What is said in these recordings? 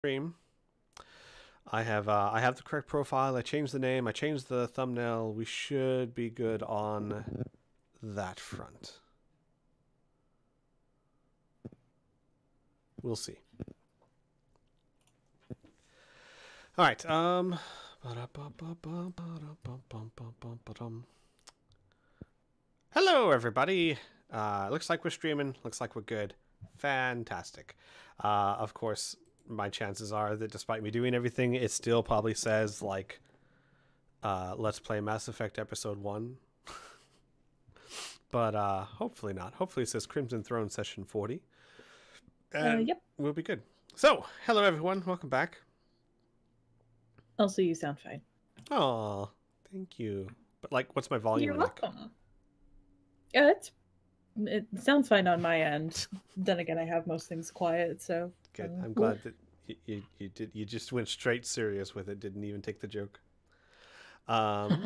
Stream. I have the correct profile. I changed the name. I changed the thumbnail. We should be good on that front. We'll see. All right. Hello, everybody. Looks like we're streaming. Looks like we're good. Fantastic. Of course, my chances are that despite me doing everything, it still probably says like, let's play Mass Effect Episode 1. But hopefully not. Hopefully it says Crimson Throne Session 40. And Yep. We'll be good. So, hello everyone. Welcome back. Also, you sound fine. Oh, thank you. But like, what's my volume? You're like? welcome. Yeah, it sounds fine on my end. Then again, I have most things quiet, so Good. I'm glad that you just went straight serious with it. Didn't even take the joke. But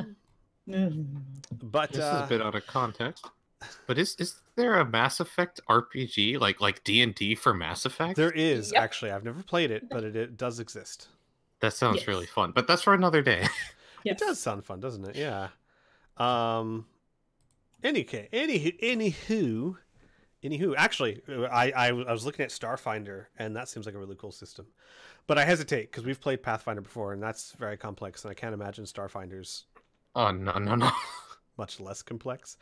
this is a bit out of context. But is there a Mass Effect RPG like D&D for Mass Effect? There is. Yep. Actually. I've never played it, but it does exist. That sounds Yes. really fun. But that's for another day. Yes. It does sound fun, doesn't it? Yeah. Anywho. Actually, I was looking at Starfinder, and that seems like a really cool system. But I hesitate because we've played Pathfinder before, and that's very complex, and I can't imagine Starfinder's Oh no. much less complex.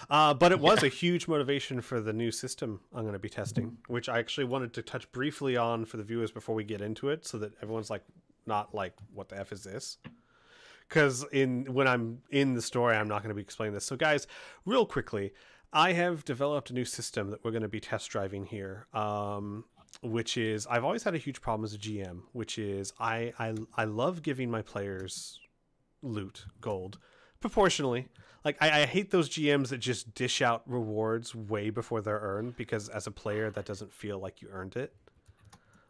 But it was a huge motivation for the new system I'm going to be testing, which I actually wanted to touch briefly on for the viewers before we get into it, so that everyone's like, not like, what the F is this? Because when I'm in the story, I'm not going to be explaining this. So guys, real quickly, I have developed a new system that we're going to be test driving here, which is, I've always had a huge problem as a GM, which is I love giving my players loot, gold, proportionally. Like, I hate those GMs that just dish out rewards way before they're earned, because as a player, that doesn't feel like you earned it.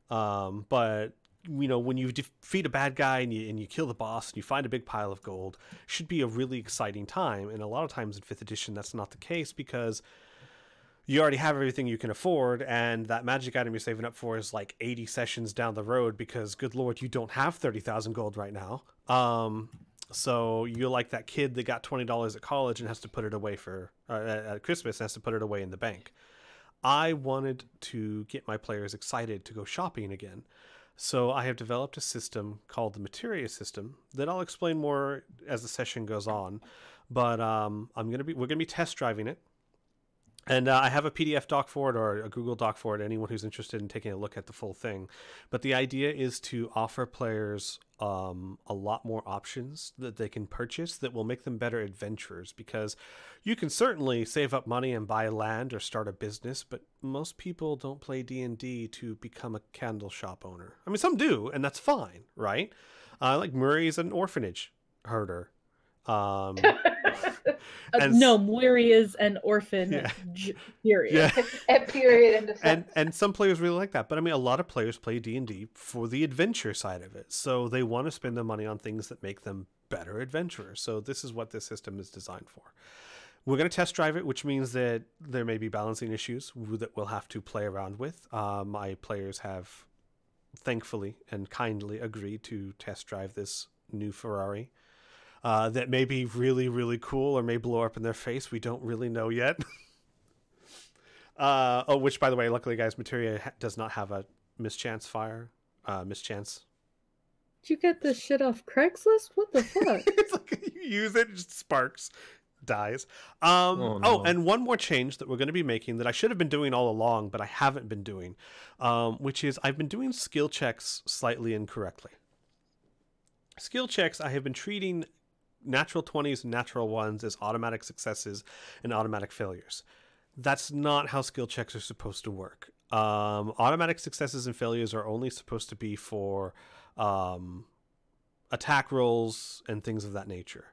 But, you know, when you defeat a bad guy and you kill the boss and you find a big pile of gold, it should be a really exciting time. And a lot of times in 5th edition, that's not the case, because you already have everything you can afford, and that magic item you're saving up for is like 80 sessions down the road, because, good lord, you don't have 30,000 gold right now. So you're like that kid that got $20 at college and has to put it away for at Christmas and has to put it away in the bank. I wanted to get my players excited to go shopping again. So I have developed a system called the Materia system that I'll explain more as the session goes on. But we're gonna be test driving it. And I have a PDF doc for it, or a Google doc for it, anyone who's interested in taking a look at the full thing. But the idea is to offer players a lot more options that they can purchase that will make them better adventurers, because you can certainly save up money and buy land or start a business, but most people don't play D&D to become a candle shop owner. I mean, some do, and that's fine, right? Like Murray's an orphanage herder. No, Moiri is an orphan. Yeah. Period. Yeah. At period and some players really like that, but I mean, a lot of players play D&D for the adventure side of it, so they want to spend their money on things that make them better adventurers. So this is what this system is designed for. We're going to test drive it, which means that there may be balancing issues that we'll have to play around with. My players have thankfully and kindly agreed to test drive this new Ferrari. That may be really, really cool or may blow up in their face. We don't really know yet. Which, by the way, luckily, guys, Materia does not have a mischance fire. Mischance. Did you get this shit off Craigslist? What the fuck? It's like you use it, it just sparks, dies. Oh, no. And one more change that we're going to be making that I should have been doing all along, but I haven't been doing, which is I've been doing skill checks slightly incorrectly. Skill checks, I have been treating natural 20s and natural 1s as automatic successes and automatic failures. That's not how skill checks are supposed to work. Automatic successes and failures are only supposed to be for attack rolls and things of that nature.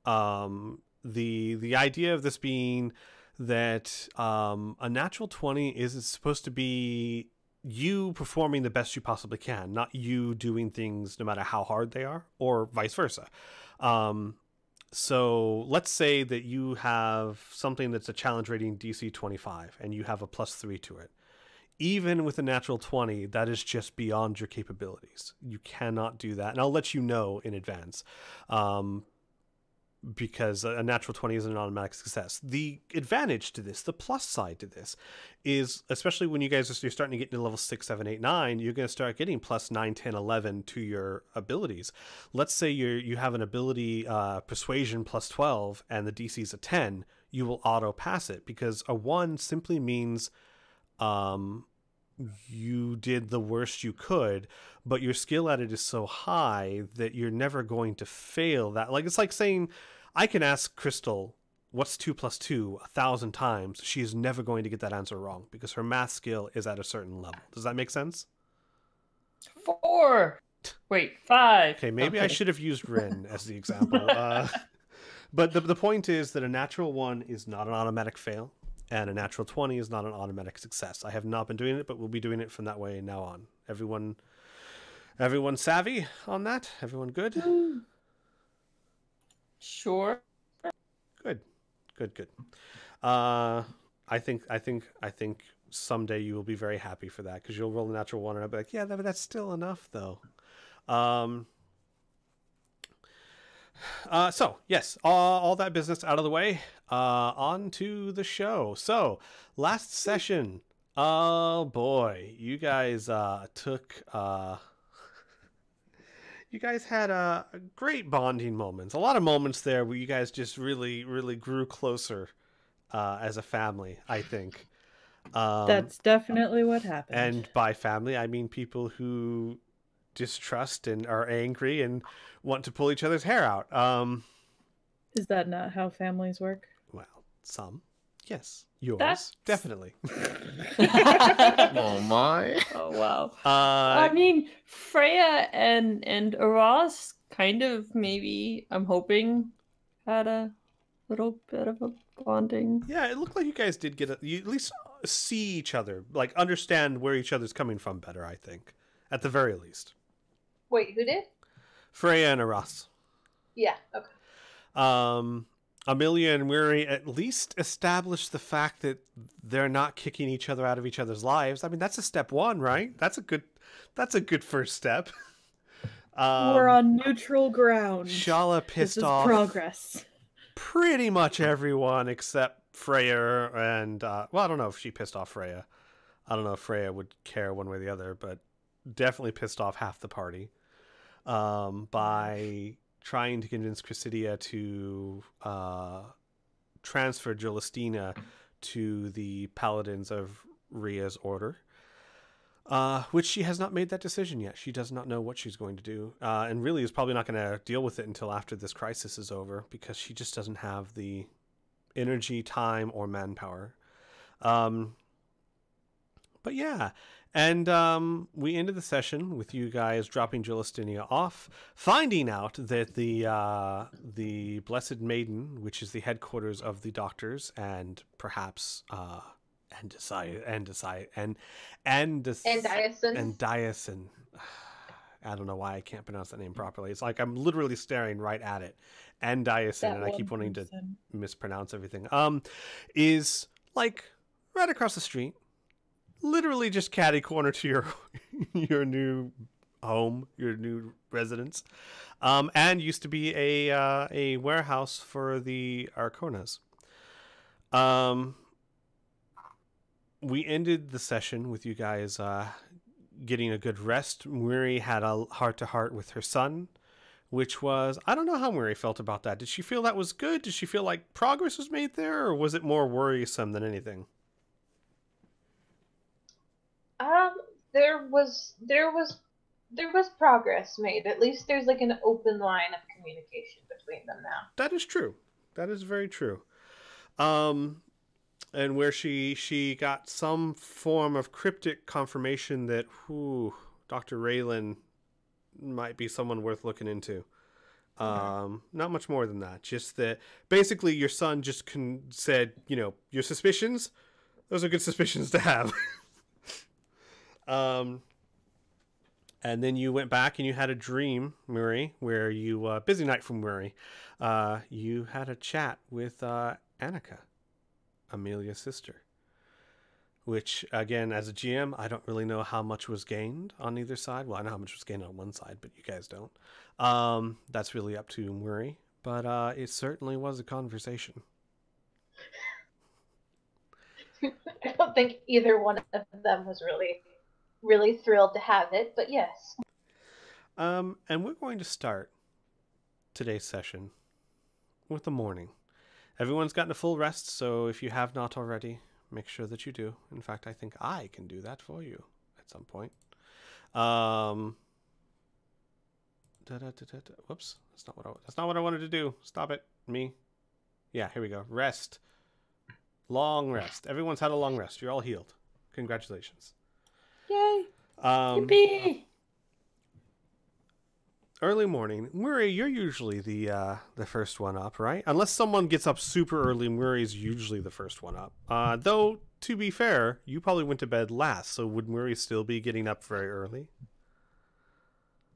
The idea of this being that a natural 20 is supposed to be you performing the best you possibly can, not you doing things no matter how hard they are, or vice versa. So let's say that you have something that's a challenge rating DC 25 and you have a +3 to it. even with a natural 20, that is just beyond your capabilities. You cannot do that. And I'll let you know in advance. Because a natural 20 is an automatic success. The advantage to this, the plus side to this, is especially when you're starting to get into level 6, 7, 8, 9, you're going to start getting plus 9, 10, 11 to your abilities. Let's say you have an ability persuasion plus 12 and the DC is a 10, you will auto pass it, because a 1 simply means you did the worst you could, but your skill at it is so high that you're never going to fail that. Like, it's like saying, I can ask Crystal, what's 2 plus 2 1,000 times. She is never going to get that answer wrong because her math skill is at a certain level. Does that make sense? 4. Wait, 5. Okay, maybe I should have used Rin as the example. But the point is that a natural 1 is not an automatic fail, and a natural 20 is not an automatic success. I have not been doing it, but we'll be doing it from that way now on. Everyone savvy on that? Everyone good? Sure. Good. I think someday you will be very happy for that, because you'll roll a natural 1 and I'll be like, yeah, but that's still enough though. So yes, all that business out of the way. On to the show. So last session, oh boy, you guys you guys had great bonding moments. A lot of moments there where you guys just really, really grew closer as a family, I think. That's definitely what happened. And by family, I mean people who distrust and are angry and want to pull each other's hair out. Is that not how families work? Well, some. Yes. Yours. That's... Definitely. Oh my. Oh wow. I mean, Freya and Eros kind of, maybe, I'm hoping, had a little bit of a bonding. Yeah, it looked like you guys did you at least see each other, like understand where each other's coming from better, I think. At the very least. Wait, who did? Freya and Eros. Yeah, okay. Amelia and Weary at least established the fact that they're not kicking each other out of each other's lives. I mean, that's a step 1, right? That's a good first step. We're on neutral ground. Shala pissed off progress. Pretty much everyone except Freya and well, I don't know if she pissed off Freya. I don't know if Freya would care one way or the other, but definitely pissed off half the party by trying to convince Chrysidia to transfer Jolistina to the Paladins of Rhea's order, which she has not made that decision yet. She does not know what she's going to do, and really is probably not going to deal with it until after this crisis is over, because she just doesn't have the energy, time, or manpower. But yeah. And we ended the session with you guys dropping Julistinia off, finding out that the Blessed Maiden, which is the headquarters of the doctors, and perhaps Andiason. I don't know why I can't pronounce that name properly. It's like I'm literally staring right at it. Andiason, and I keep wanting to mispronounce everything. Is like right across the street. Literally just catty corner to your new home, your new residence, and used to be a warehouse for the Arconas. We ended the session with you guys getting a good rest. Muri had a heart-to-heart with her son, which was, I don't know how Muri felt about that. Did she feel that was good? Did she feel like progress was made there, or was it more worrisome than anything? There was progress made. At least there's like an open line of communication between them now. That is true. That is very true. And where she got some form of cryptic confirmation that Dr. Raylan might be someone worth looking into. Not much more than that. Just that basically your son just said, your suspicions, those are good suspicions to have. And then you went back and you had a dream, Murray, where you, busy night from Murray, you had a chat with Annika, Amelia's sister. which, again, as a GM, I don't really know how much was gained on either side. Well, I know how much was gained on one side, but you guys don't. That's really up to Murray, but it certainly was a conversation. I don't think either one of them was really thrilled to have it, but yes. And we're going to start today's session with the morning. Everyone's gotten a full rest, so if you have not already, make sure that you do. In fact, I think I can do that for you at some point. Whoops, that's not what I wanted to do. Stop it, me. Yeah, here we go. Rest. Long rest. Everyone's had a long rest. You're all healed. Congratulations. Yay! Yippee! Early morning. Murray, you're usually the first one up, right? Unless someone gets up super early, Murray's usually the first one up. Though, to be fair, you probably went to bed last, so would Murray still be getting up very early?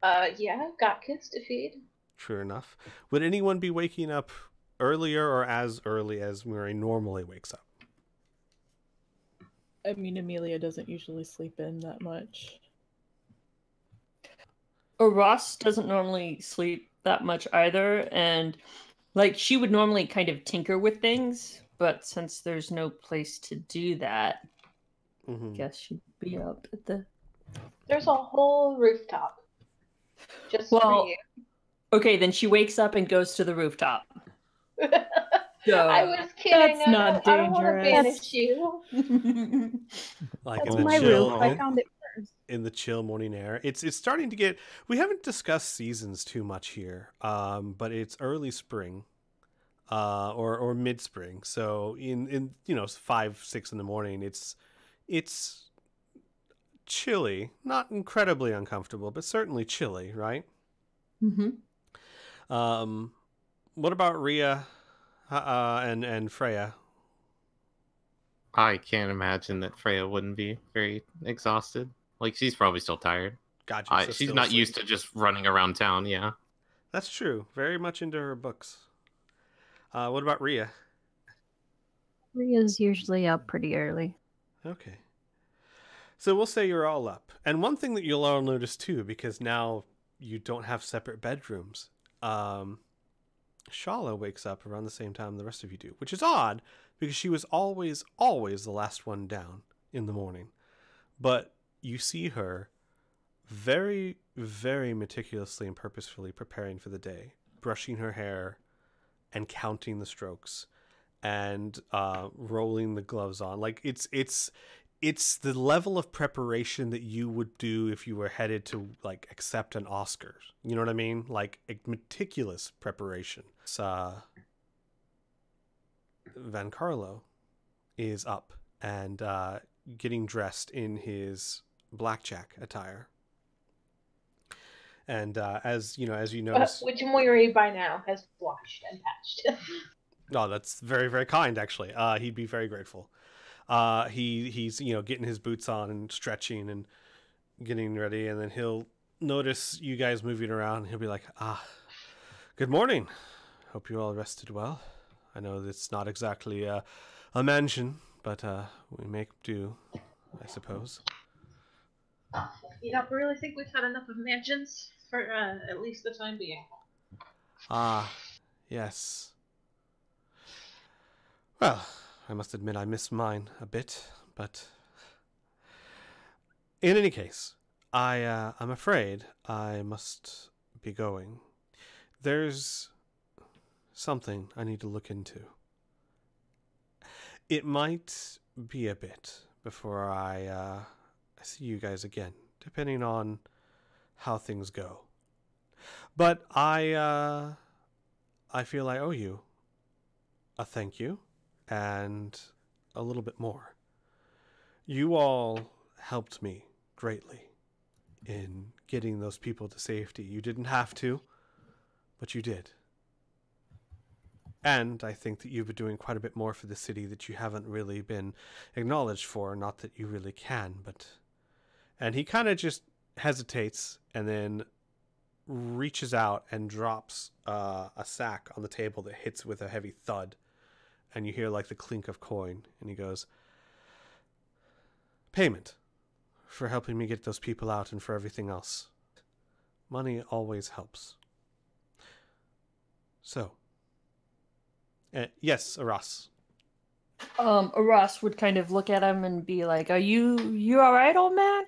Yeah, got kids to feed. True enough. Would anyone be waking up earlier or as early as Murray normally wakes up? I mean, Amelia doesn't usually sleep in that much. Ross doesn't normally sleep that much either, and like she would normally kind of tinker with things, but since there's no place to do that, I guess she'd be up at the... There's a whole rooftop just for you. Okay, then she wakes up and goes to the rooftop. So, I was kidding. That's not I don't want to dangerous. banish you. Like That's in the my chill, roof. I found it first. in the chill morning air. It's starting to get. We haven't discussed seasons too much here, but it's early spring, or mid spring. So in 5, 6 in the morning, it's chilly, not incredibly uncomfortable, but certainly chilly, right? What about Rhea and Freya? I can't imagine that Freya wouldn't be very exhausted. Like, she's probably still tired. Gotcha. So She's still not asleep. used to just running around town, yeah. That's true. Very much into her books. What about Rhea? Rhea's usually up pretty early. Okay. So we'll say you're all up. And one thing that you'll all notice too, because now you don't have separate bedrooms, Shala wakes up around the same time the rest of you do, which is odd because she was always the last one down in the morning. But you see her very, very meticulously and purposefully preparing for the day, brushing her hair and counting the strokes and rolling the gloves on. Like it's the level of preparation that you would do if you were headed to like accept an Oscar. You know what I mean? Like a meticulous preparation. Van Carlo is up and getting dressed in his blackjack attire. And as you notice, which Moiri by now has washed and patched. No, that's very, very kind. Actually, he'd be very grateful. He's getting his boots on and stretching and getting ready, and then he'll notice you guys moving around. And he'll be like, good morning. Hope you all rested well. I know it's not exactly a mansion, but we make do, I suppose. You don't really think we've had enough of mansions for at least the time being? Yes. Well, I must admit I miss mine a bit, but in any case, I'm afraid I must be going. There's something I need to look into. It might be a bit before I see you guys again, depending on how things go. But I feel I owe you a thank you and a little bit more. You all helped me greatly in getting those people to safety. You didn't have to, but you did. And I think that you've been doing quite a bit more for the city that you haven't really been acknowledged for. Not that you really can, but... And he kind of just hesitates and then reaches out and drops a sack on the table that hits with a heavy thud. And you hear like the clink of coin. And he goes, payment for helping me get those people out and for everything else. Money always helps. So, yes, Aras. Aras would kind of look at him and be like, "Are you all right, old man?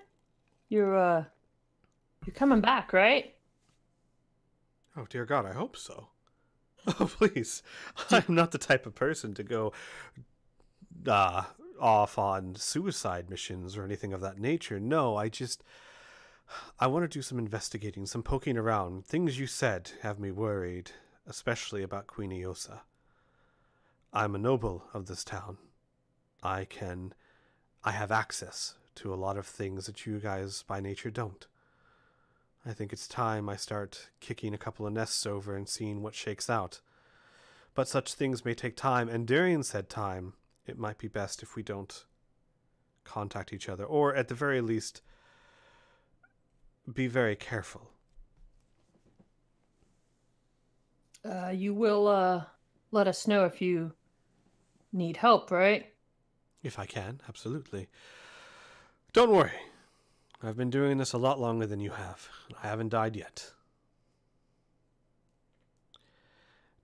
You're coming back, right?" Oh, dear God, I hope so. Oh, please. I'm not the type of person to go off on suicide missions or anything of that nature. No, I want to do some investigating, some poking around. Things you said have me worried, especially about Queen Iosa. I'm a noble of this town. I have access to a lot of things that you guys by nature don't. I think it's time I start kicking a couple of nests over and seeing what shakes out. But such things may take time, and during said time, it might be best if we don't contact each other, or at the very least, be very careful. You will let us know if you need help, right? If I can, absolutely. Don't worry. I've been doing this a lot longer than you have. I haven't died yet.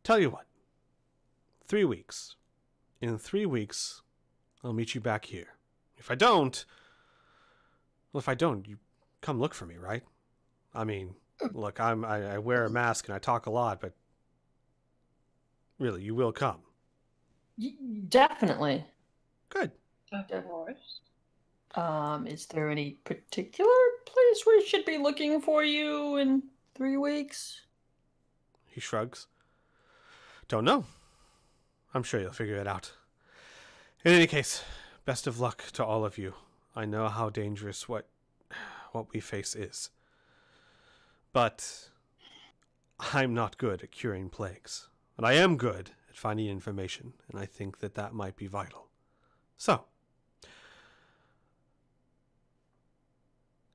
Tell you what. 3 weeks. In 3 weeks, I'll meet you back here. If I don't, you come look for me, right? I mean, look, I wear a mask and I talk a lot, but really, you will come. Definitely. Good. Of course. Is there any particular place we should be looking for you in 3 weeks? He shrugs. Don't know. I'm sure you'll figure it out. In any case, best of luck to all of you. I know how dangerous what we face is. But I'm not good at curing plagues. But I am good at finding information, and I think that might be vital. So,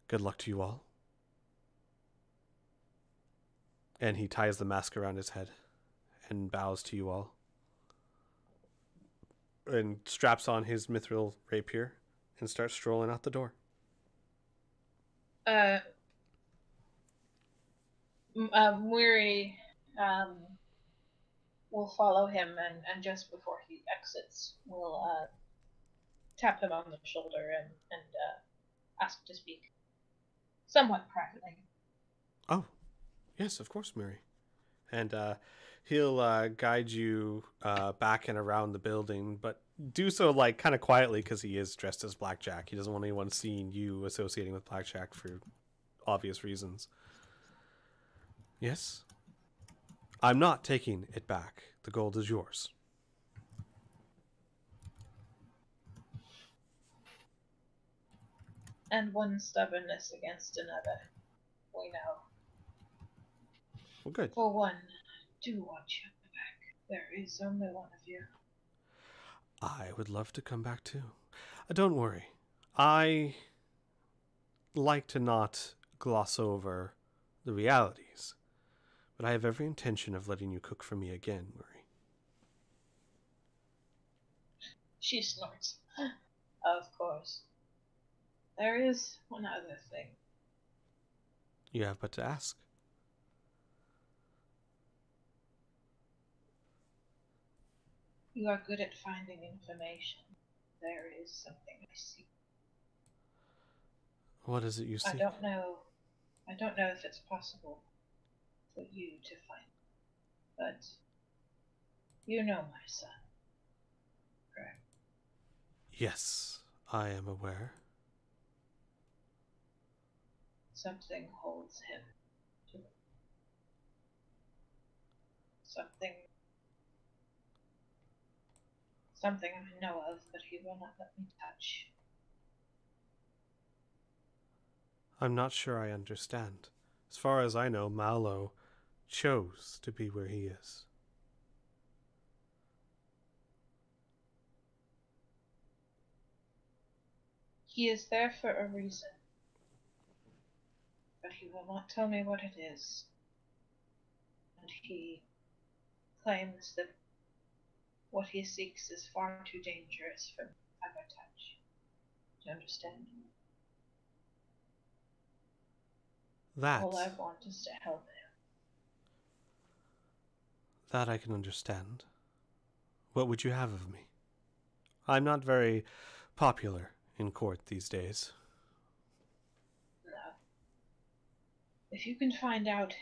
good luck to you all. And he ties the mask around his head and bows to you all. And straps on his mithril rapier and starts strolling out the door. Muiri will follow him, and just before he exits, will tap him on the shoulder and ask to speak somewhat privately. Oh, yes, of course, Mary. And he'll guide you back and around the building, but do so like kind of quietly because he is dressed as Blackjack. He doesn't want anyone seeing you associating with Blackjack for obvious reasons. Yes? I'm not taking it back. The gold is yours. And one stubbornness against another, we know. Well, good. For one, do want you back. There is only one of you. I would love to come back too. Don't worry. I like to not gloss over the realities, but I have every intention of letting you cook for me again, Murray. She snorts. Of course. There is one other thing. You have but to ask. You are good at finding information. There is something I see. What is it you see? I don't know if it's possible for you to find, but you know my son, correct? Yes, I am aware. Something holds him to something I know of, but he will not let me touch. I'm not sure I understand. As far as I know, Malo chose to be where he is. He is there for a reason, but he will not tell me what it is. And he claims that what he seeks is far too dangerous for me to ever touch. to understand. That, All I want is to help him. that I can understand. What would you have of me? I'm not very popular in court these days. No. If you can find out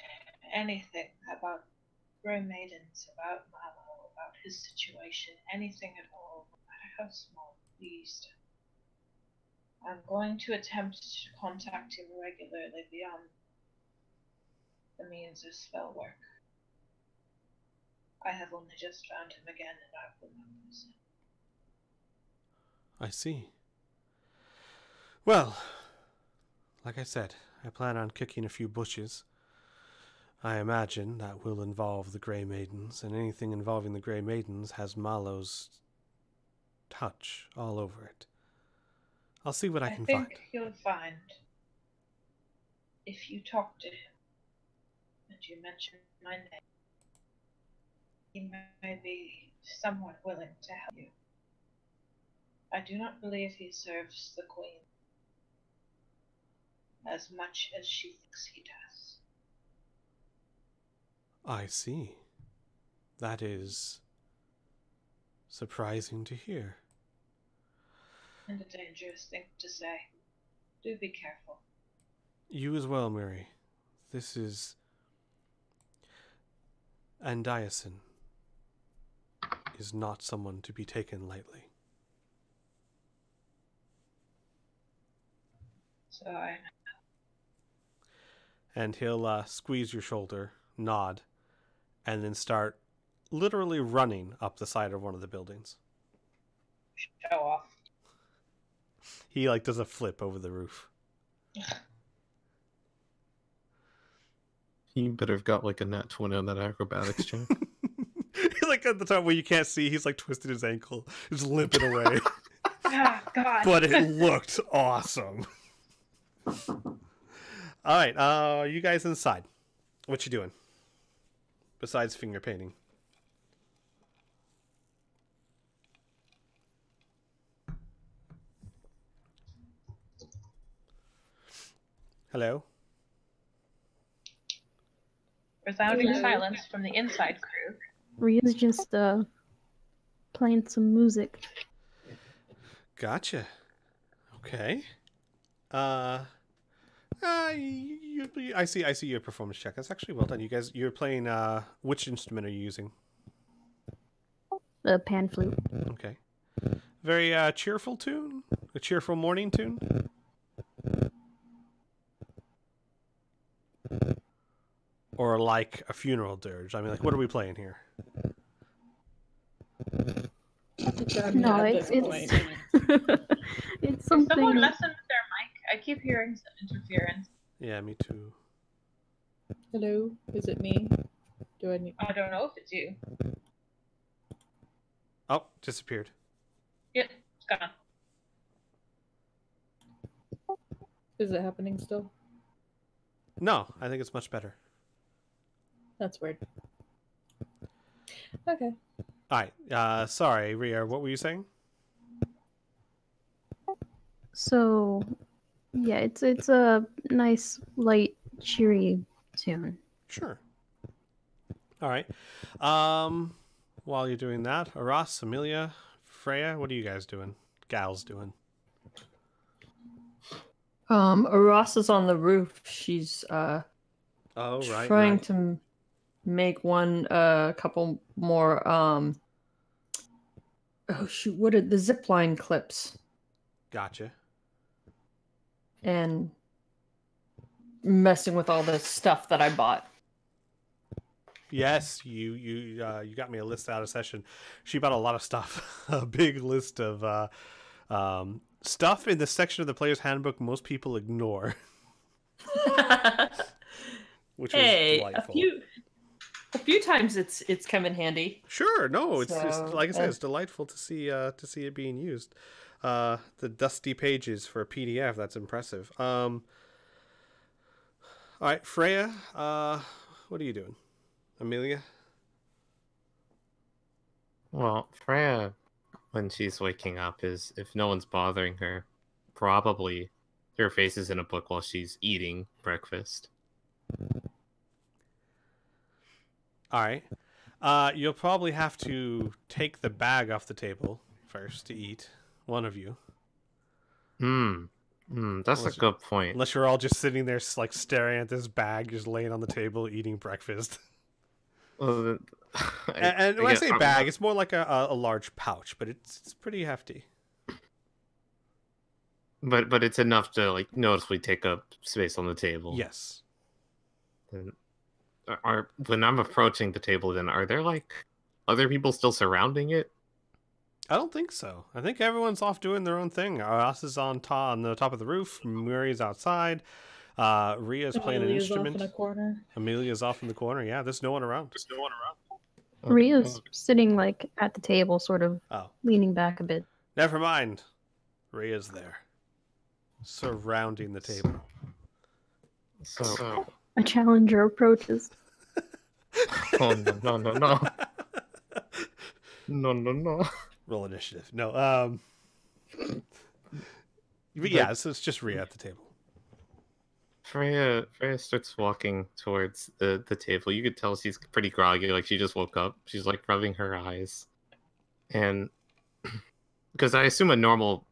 anything about Grey Maidens, about Mallow, about his situation, anything at all, no matter how small, please. I'm going to attempt to contact him regularly beyond the means of spell work. I have only just found him again, and I will not lose him. I see. Well, like I said, I plan on kicking a few bushes. I imagine that will involve the Grey Maidens, and anything involving the Grey Maidens has Mallow's touch all over it. I'll see what I can find. I think you'll find, if you talk to him, and you mention my name, he may be somewhat willing to help you. I do not believe he serves the Queen as much as she thinks he does. I see. That is surprising to hear. And a dangerous thing to say. Do be careful. You as well, Mary. This is... Andiason is not someone to be taken lightly. So I... And he'll squeeze your shoulder, nod, and then start literally running up the side of one of the buildings. show off. He like does a flip over the roof. He better have got like a nat 20 on that acrobatics check. Like at the time where you can't see, he's like twisted his ankle, just limping away. Ah, God. But it looked awesome. All right, you guys inside. What you doing? Besides finger painting. Hello? Resounding silence from the inside crew. Rhea's just playing some music. Gotcha. Okay. I see your performance check. That's actually well done. You guys, you're playing, which instrument are you using? The pan flute. Okay. Very cheerful tune? A cheerful morning tune? Or like a funeral dirge? I mean, like, what are we playing here? No, it's it's something. Someone messing with their mic. I keep hearing some interference. Yeah, me too. Hello, is it me? Do I need? I don't know if it's you. Oh, disappeared. Yep, it's gone. Is it happening still? No, I think it's much better. That's weird. Okay. All right. Sorry, Rhea, what were you saying? So, yeah, it's a nice, light, cheery tune. Sure. All right. While you're doing that, Aras, Amelia, Freya, what are you guys doing? Gals doing? Aras is on the roof. She's trying to make one couple more oh shoot, what are the zipline clips? Gotcha. And messing with all the stuff that I bought. Yes, you got me a list out of session. She bought a lot of stuff. A big list of stuff in the section of the player's handbook most people ignore. Which was delightful. A few times it's come in handy. Sure, no, it's So, like I said, it's delightful to see it being used. The dusty pages for a PDF, that's impressive. All right, Freya, what are you doing? Amelia? Well, Freya, when she's waking up, is if no one's bothering her, probably her face is in a book while she's eating breakfast. All right. You'll probably have to take the bag off the table first to eat. One of you. That's a good point. Unless you're all just sitting there, like staring at this bag, just laying on the table, eating breakfast. Well, and when I say bag, it's more like a large pouch, but it's pretty hefty. But it's enough to like noticeably take up space on the table. Yes. And when I'm approaching the table, then are there like other people still surrounding it? I don't think so. I think everyone's off doing their own thing. Us is on the top of the roof. Muri's outside. Ria's playing an instrument. Off in a corner. Amelia's off in the corner. Yeah, there's no one around. Ria's sitting like at the table, sort of leaning back a bit. Never mind. Ria's there, surrounding the table. So A challenger approaches. oh no. Roll initiative. No. But yeah, so it's just Ria at the table. Freya starts walking towards the table. You could tell she's pretty groggy, like she just woke up. She's like rubbing her eyes. And because I assume a normal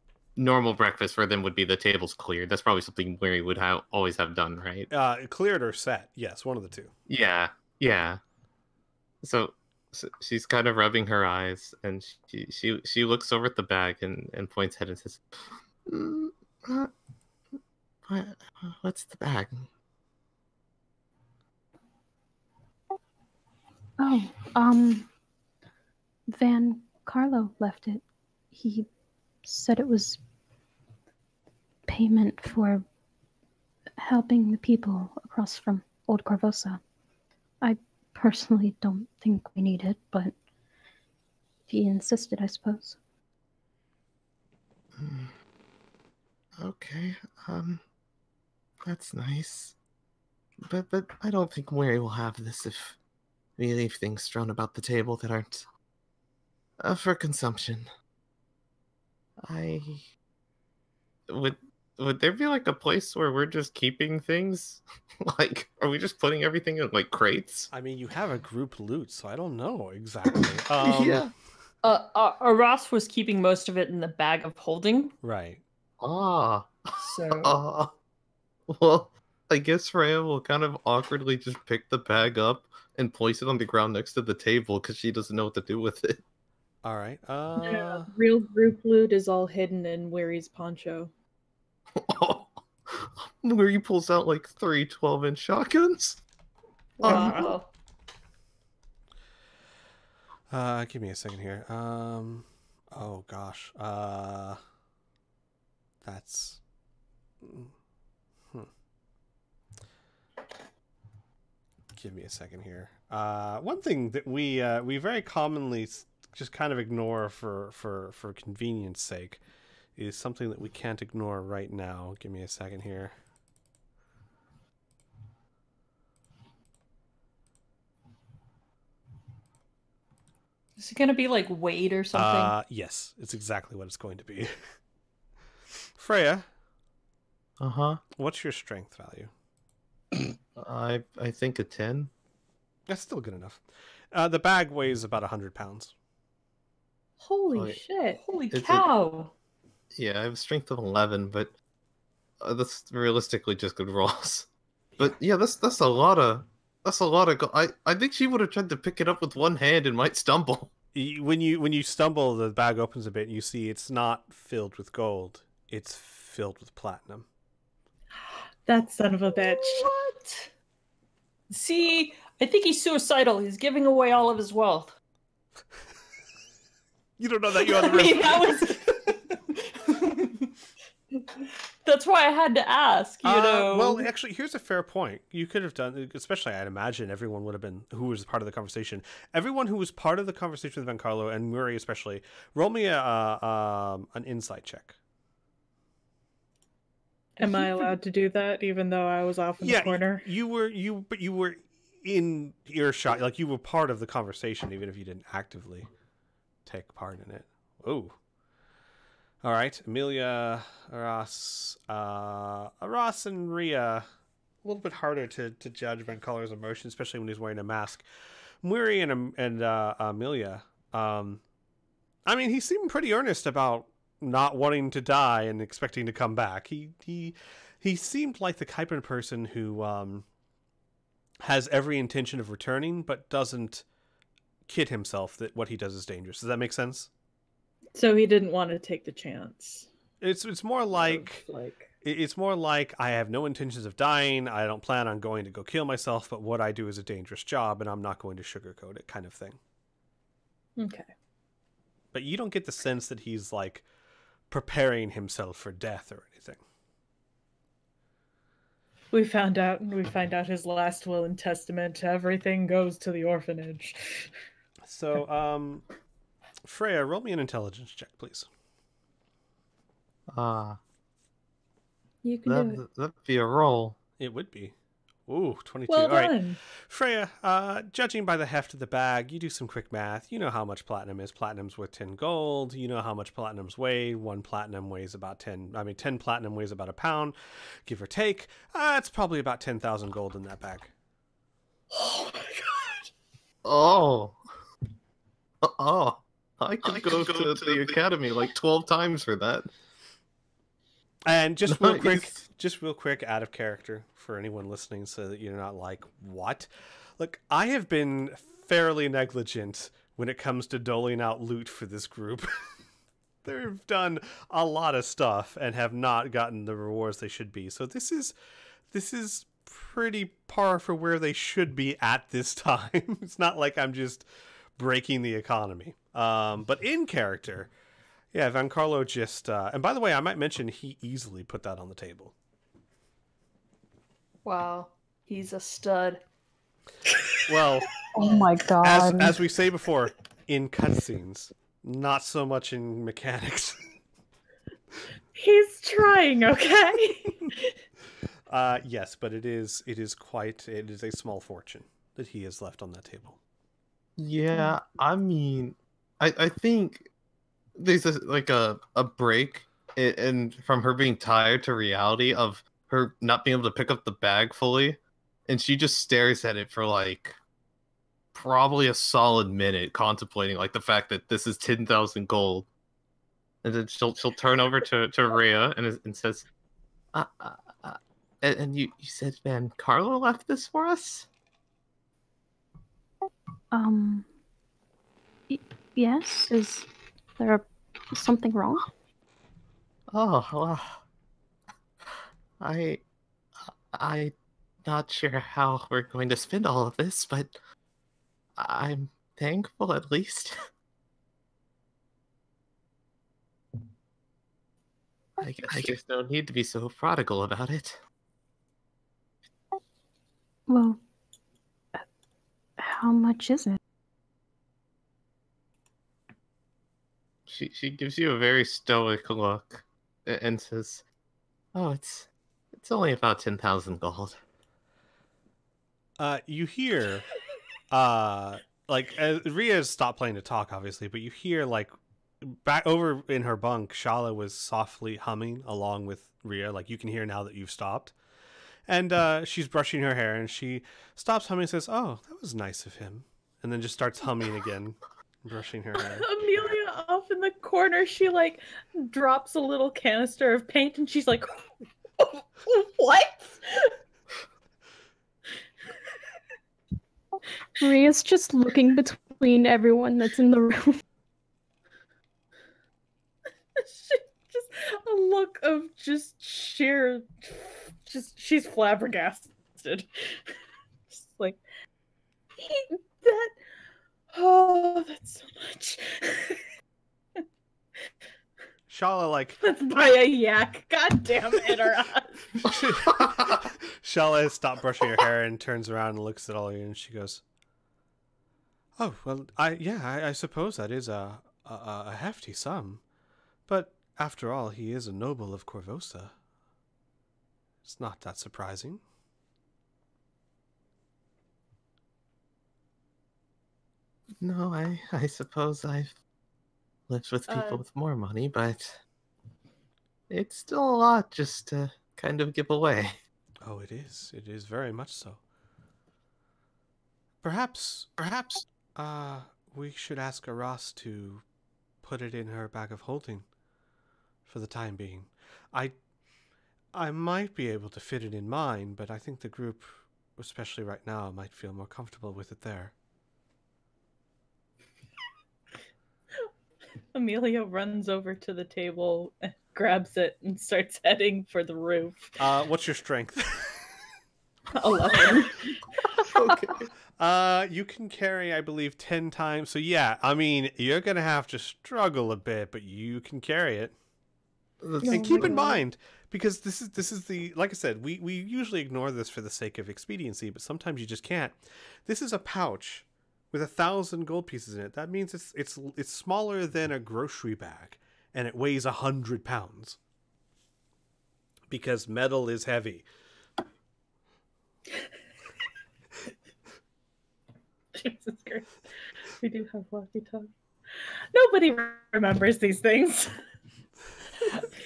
breakfast for them would be the table's cleared. That's probably something Mary would always have done, right? Cleared or set. Yes, one of the two. Yeah. So she's kind of rubbing her eyes, and she looks over at the bag and points head and says, what's the bag? Oh, Van Carlo left it. He said it was payment for helping the people across from Old Corvosa. I personally don't think we need it, but he insisted, I suppose. Okay, that's nice. But I don't think Mary will have this if we leave things strewn about the table that aren't for consumption. Would there be like a place where we're just keeping things? Like, are we just putting everything in like crates? I mean, you have a group loot, so I don't know exactly. Yeah. Ross was keeping most of it in the bag of holding. Right. Ah. So. Well, I guess Freya will kind of awkwardly just pick the bag up and place it on the ground next to the table because she doesn't know what to do with it. All right. Yeah, real group loot is all hidden in Weary's poncho. Where he pulls out like 3 12-inch shotguns. Wow. Give me a second here. Oh gosh. That's. Give me a second here. One thing that we very commonly just kind of ignore for convenience sake is something that we can't ignore right now. Give me a second here. Is it going to be like weight or something? Yes, it's exactly what it's going to be. Freya. Uh-huh. What's your strength value? I think a 10. That's still good enough. The bag weighs about 100 pounds. Holy shit. Holy It's cow. Yeah, I have a strength of 11, but that's realistically just good rolls. But yeah, that's a lot of I think she would have tried to pick it up with one hand and might stumble. When you stumble, the bag opens a bit and you see it's not filled with gold. It's filled with platinum. That son of a bitch. What? See, I think he's suicidal. He's giving away all of his wealth. You don't know that you're on the I mean, river. that was... That's why I had to ask, you know. Well, actually, here's a fair point. You could have done, especially I'd imagine everyone would have been, who was part of the conversation. Everyone who was part of the conversation with Van Carlo, and Murray especially, roll me an insight check. Am I allowed to do that even though I was off in the corner? You were in earshot, like you were part of the conversation, even if you didn't actively take part in it. Oh. All right, Amelia, Aras, and Rhea. A little bit harder to judge Van Color's emotion, especially when he's wearing a mask. Muri and Amelia. I mean, he seemed pretty earnest about not wanting to die and expecting to come back. He seemed like the type of person who has every intention of returning, but doesn't kid himself that what he does is dangerous. Does that make sense? So he didn't want to take the chance. It's more like it's more like I have no intentions of dying. I don't plan on going to go kill myself, but what I do is a dangerous job, and I'm not going to sugarcoat it, kind of thing. Okay. But you don't get the sense that he's like preparing himself for death or anything. We find out his last will and testament. Everything goes to the orphanage. So, Freya, roll me an intelligence check, please. You can do it. That'd be a roll. It would be. Ooh, 22. Well All right. done. Freya, judging by the heft of the bag, you do some quick math. You know how much platinum is. Platinum's worth 10 gold. You know how much platinums weigh. 1 platinum weighs about 10 platinum weighs about a pound, give or take. It's probably about 10,000 gold in that bag. Oh my god. Oh. I could go to the academy like 12 times for that. And just real Nice. quick, out of character for anyone listening, so that you're not like, what? Look, I have been fairly negligent when it comes to doling out loot for this group. They've done a lot of stuff and have not gotten the rewards they should be. So this is pretty par for where they should be at this time. It's not like I'm just breaking the economy. But in character, yeah, Van Carlo just... and by the way, I might mention he easily put that on the table. Wow, he's a stud. Well, Oh my god. as we say before, in cutscenes, not so much in mechanics. He's trying, okay? Yes, but it is a small fortune that he has left on that table. Yeah, I mean, I think there's a break and from her being tired to reality of her not being able to pick up the bag fully, and she just stares at it for like probably a solid minute, contemplating like the fact that this is 10,000 gold, and then she'll turn over to Rhea and says, and you said Van Carlo left this for us? Yes? Is there something wrong? Oh, well, I'm not sure how we're going to spend all of this, but I'm thankful at least. I guess no need to be so prodigal about it. Well, how much is it? She gives you a very stoic look and says, "Oh, it's only about 10,000 gold." You hear, Rhea's stopped playing to talk, obviously, but you hear, like, back over in her bunk, Shala was softly humming along with Rhea. Like, you can hear now that you've stopped. And she's brushing her hair, and she stops humming and says, "Oh, that was nice of him." And then just starts humming again, brushing her hair. Amelia off in the corner, she like drops a little canister of paint and she's like, what? Maria's just looking between everyone that's in the room. Just a look of just sheer, she's flabbergasted. Just like, oh, that's so much. Shala, like... Let's buy a yak. God damn it, or Shala has stopped brushing her hair and turns around and looks at all of you, and she goes, "Oh, well, I suppose that is a hefty sum. But after all, he is a noble of Corvosa. It's not that surprising." No, I suppose I've lived with people with more money, but it's still a lot just to kind of give away. Oh, it is. It is very much so. Perhaps, we should ask Aras to put it in her bag of holding for the time being. I might be able to fit it in mine, but I think the group, especially right now, might feel more comfortable with it there. Amelia runs over to the table, and grabs it, and starts heading for the roof. What's your strength? 11. Okay. You can carry, I believe, 10 times. So yeah, I mean, you're gonna have to struggle a bit, but you can carry it. And keep in mind, because this is the, like I said, we usually ignore this for the sake of expediency, but sometimes you just can't. This is a pouch with 1,000 gold pieces in it. That means it's smaller than a grocery bag, and it weighs 100 pounds. Because metal is heavy. Jesus Christ. We do have walkie-talkie. Nobody remembers these things.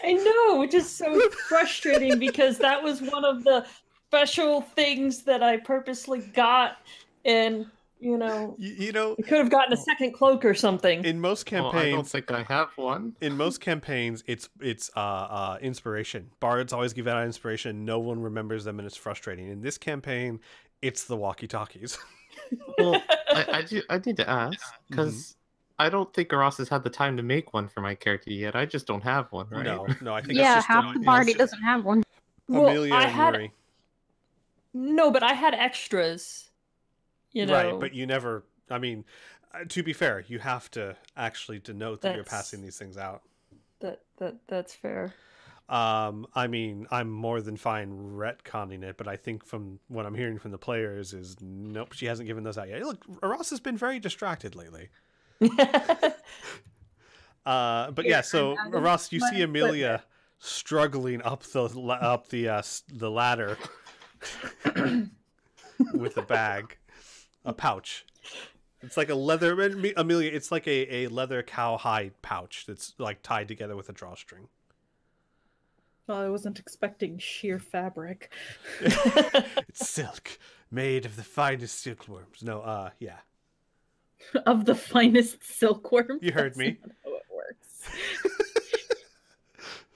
I know, which is so frustrating because that was one of the special things that I purposely got, and you know, we could have gotten a second cloak or something. In most campaigns, I don't think I have one. In most campaigns, it's inspiration. Bards always give out inspiration. No one remembers them, and it's frustrating. In this campaign, it's the walkie-talkies. Well, I need to ask because I don't think Aras has had the time to make one for my character yet. I just don't have one, right? No, I think Yeah, that's just half the party doesn't have one. Well, Amelia and Yuri. No, but I had extras. You know, Right, but you never. I mean, to be fair, you have to actually denote that you're passing these things out. That's fair. I mean, I'm more than fine retconning it, but I think from what I'm hearing from the players is nope, she hasn't given those out yet. Look, Aras has been very distracted lately. But yeah, so Aras, you see Amelia struggling up the ladder with a bag, a pouch. It's like a leather, Amelia. It's like a leather cowhide pouch that's like tied together with a drawstring. Well, I wasn't expecting sheer fabric. It's silk, made of the finest silkworms. No, yeah. Of the finest silkworms? You heard me. That's not how it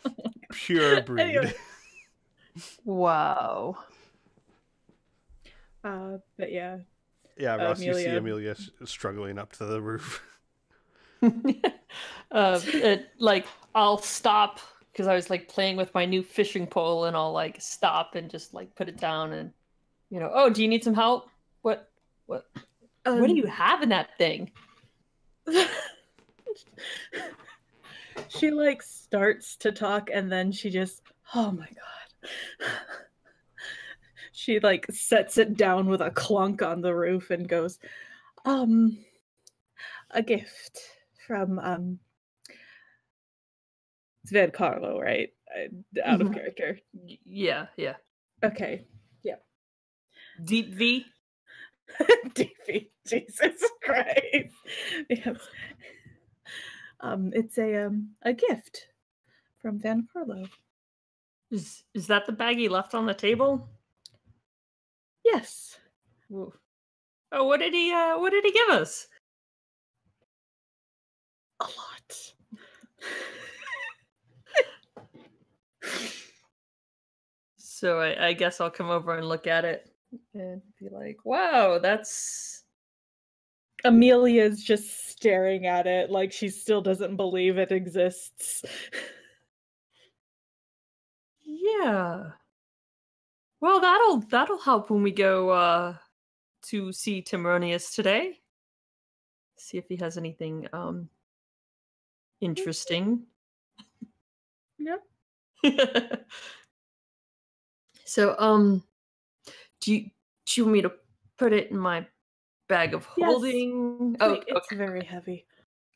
works. Pure breed. Anyway. Wow. But yeah. Yeah, Ross, you see Amelia struggling up to the roof. I'll stop because I was like playing with my new fishing pole, and I'll like stop and just like put it down, and oh, do you need some help? What do you have in that thing? She like starts to talk, and then she just, oh my god. She like sets it down with a clunk on the roof and goes, a gift from it's Van Carlo, right? Out of character. Yeah. Okay. Yeah. Deep V. Deep V. Jesus Christ. Yes. It's a gift from Van Carlo. Is that the bag he left on the table? Yes. Ooh. Oh, what did he give us? A lot. So I guess I'll come over and look at it and be like, wow, that's... Amelia's just staring at it like she still doesn't believe it exists. Yeah. Well, that'll help when we go to see Timronius today. See if he has anything interesting. Yep. So, do you want me to put it in my bag of holding? Yes. Oh, it's very heavy.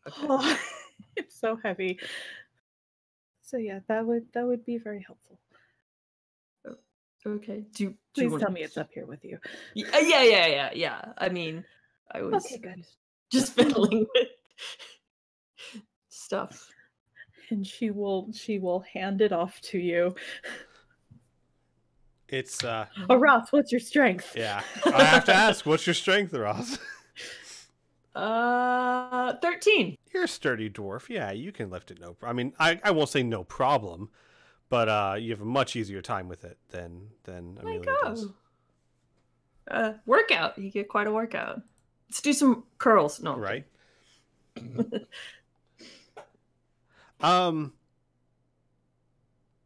Okay. Oh, it's so heavy. So yeah, that would be very helpful. Okay. Please tell me it's up here with you. Yeah. I mean, I was okay, good. just fiddling with stuff. And she will hand it off to you. It's Oh, Ross, what's your strength? yeah. I have to ask, what's your strength, Ross? 13. You're a sturdy dwarf. Yeah, you can lift it. I mean, I won't say no problem, but you have a much easier time with it than Amelia does. Workout. You get quite a workout. Let's do some curls. No. Right.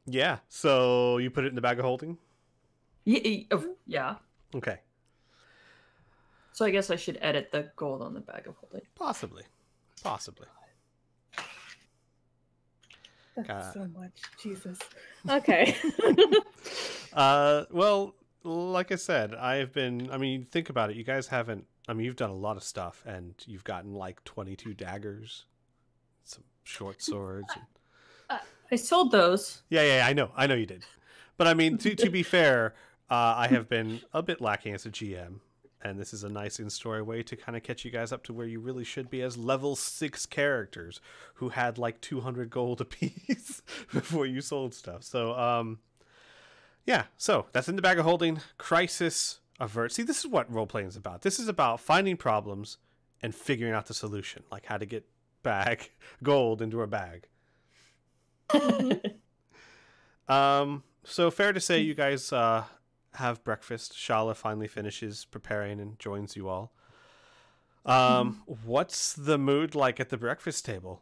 Yeah. So you put it in the bag of holding? Yeah. Okay. So I guess I should edit the gold on the bag of holding. Possibly. That's so much. Jesus. Okay. Well, like I said, think about it. You guys haven't, you've done a lot of stuff, and you've gotten like 22 daggers, some short swords. I sold those. Yeah, I know you did. But I mean, to be fair, I have been a bit lacking as a GM, and this is a nice in-story way to kind of catch you guys up to where you really should be as level 6 characters who had like 200 gold apiece before you sold stuff. So, yeah, so that's in the bag of holding. Crisis avert. See, this is what role-playing is about. This is about finding problems and figuring out the solution, like how to get gold into a bag. So fair to say you guys have breakfast. Shala finally finishes preparing and joins you all. What's the mood like at the breakfast table?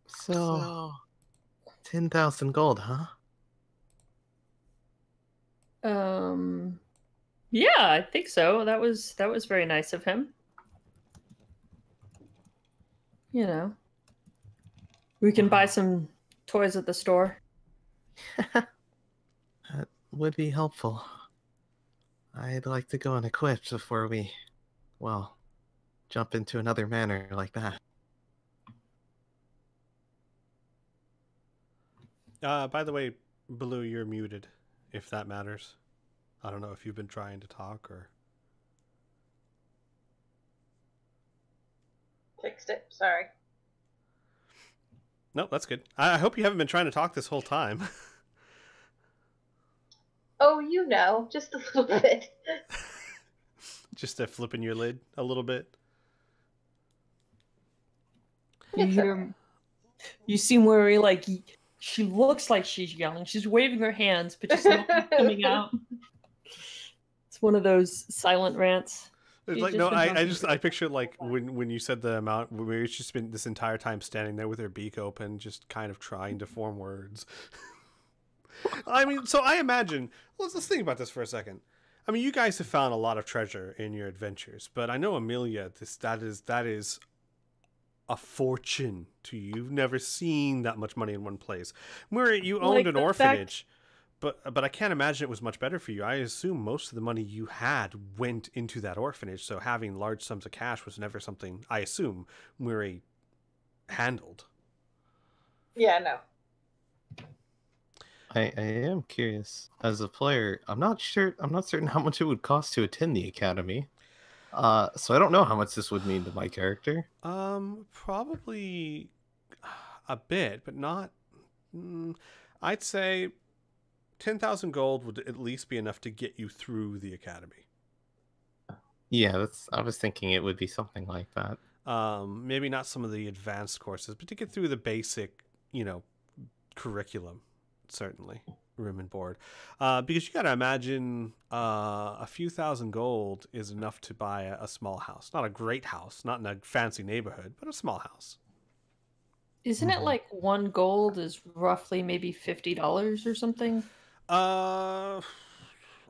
So 10,000 gold, huh? Yeah, I think so. That was very nice of him. You know, we can buy some toys at the store. That would be helpful. I'd like to go unequipped before we, well, jump into another manor like that. By the way, Blue, you're muted, if that matters. I don't know if you've been trying to talk or... Fixed it. Sorry. No, that's good. I hope you haven't been trying to talk this whole time. Oh, you know, just a little bit. Just to flipping your lid a little bit. You see Murray, like, she looks like she's yelling. She's waving her hands, but she's not coming out. It's one of those silent rants. It's like, no, I picture like when you said the amount where she's been this entire time standing there with her beak open, just kind of trying to form words. I mean, so I imagine, let's think about this for a second. I mean, you guys have found a lot of treasure in your adventures, but I know Amelia, that is a fortune to you. You've never seen that much money in one place. Murray, you owned an orphanage. But I can't imagine it was much better for you. I assume most of the money you had went into that orphanage, so having large sums of cash was never something, I assume, Murray handled. Yeah, no. I am curious. As a player, I'm not certain how much it would cost to attend the academy. So I don't know how much this would mean to my character. Probably a bit, but not... I'd say 10,000 gold would at least be enough to get you through the academy. Yeah, I was thinking it would be something like that. Maybe not some of the advanced courses, but to get through the basic, curriculum, certainly, room and board. Because you got to imagine a few thousand gold is enough to buy a small house. Not a great house, not in a fancy neighborhood, but a small house. Isn't it like 1 gold is roughly maybe $50 or something? I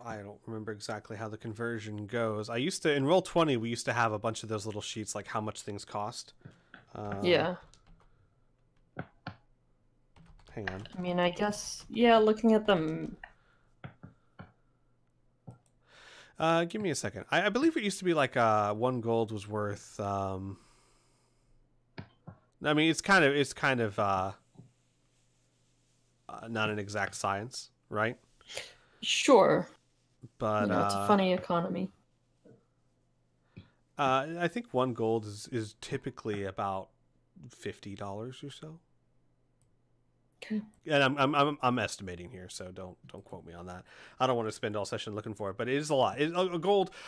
don't remember exactly how the conversion goes. I used to, in Roll20, we used to have a bunch of those little sheets, like how much things cost. Yeah. Hang on. I mean, I guess, yeah, looking at them. Give me a second. I believe it used to be like 1 gold was worth... I mean, it's kind of not an exact science, right? Sure. But it's a funny economy. I think 1 gold is typically about $50 or so. Okay. And I'm estimating here, so don't quote me on that. I don't want to spend all session looking for it, but it is a lot.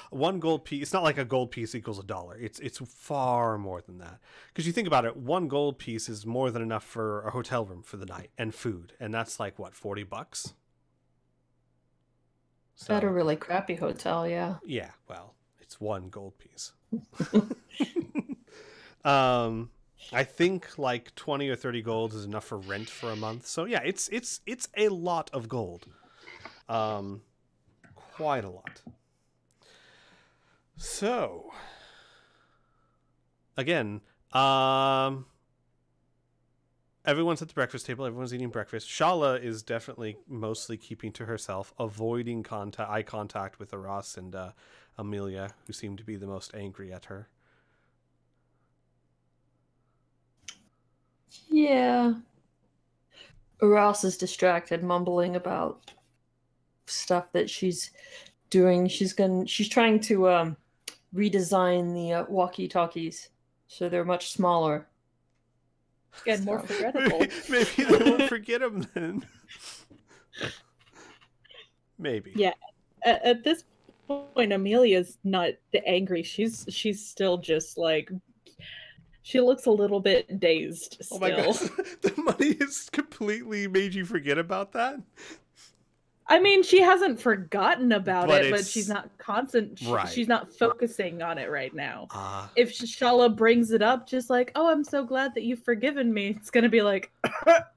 One gold piece. It's not like a gold piece equals $1. It's far more than that. Because you think about it, 1 gold piece is more than enough for a hotel room for the night and food, and that's like what, $40. So, At a really crappy hotel, yeah. yeah, well, it's 1 gold piece. I think like 20 or 30 gold is enough for rent for a month. So yeah, it's a lot of gold. Quite a lot. So again, everyone's at the breakfast table, everyone's eating breakfast. Shala is definitely mostly keeping to herself, avoiding eye contact with Aras and Amelia, who seem to be the most angry at her. Yeah. Ross is distracted, mumbling about stuff that she's doing. She's trying to redesign the walkie-talkies so they're much smaller. Again, more forgettable. Maybe they won't forget them then. Maybe. Yeah. At this point, Amelia's not angry. She's still just like, she looks a little bit dazed still. Oh my gosh, the money has completely made you forget about that? I mean, she hasn't forgotten about But it, but she's not Right. She's not focusing on it right now. Ah. If Shala brings it up, just like, "Oh, I'm so glad that you've forgiven me," it's gonna be like,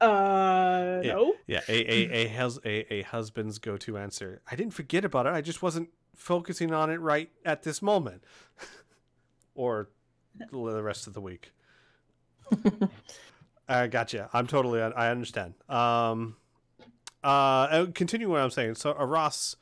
no. Yeah, a husband's go-to answer. I didn't forget about it. I just wasn't focusing on it right at this moment. Or the rest of the week. I gotcha. I understand. Continue what I'm saying. So Aras,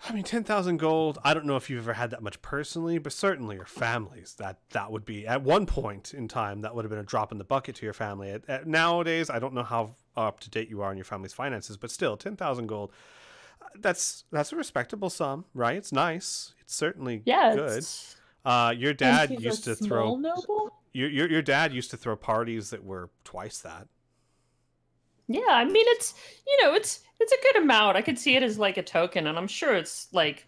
I mean, 10,000 gold. I don't know if you've ever had that much personally, but certainly your families, that would be, at one point in time, that would have been a drop in the bucket to your family. Nowadays, I don't know how up to date you are on your family's finances, but still, 10,000 gold. That's a respectable sum, right? It's nice. It's certainly good. Your dad used to throw noble? your dad used to throw parties that were twice that. Yeah, I mean it's a good amount. I could see it as like a token, and I'm sure it's like,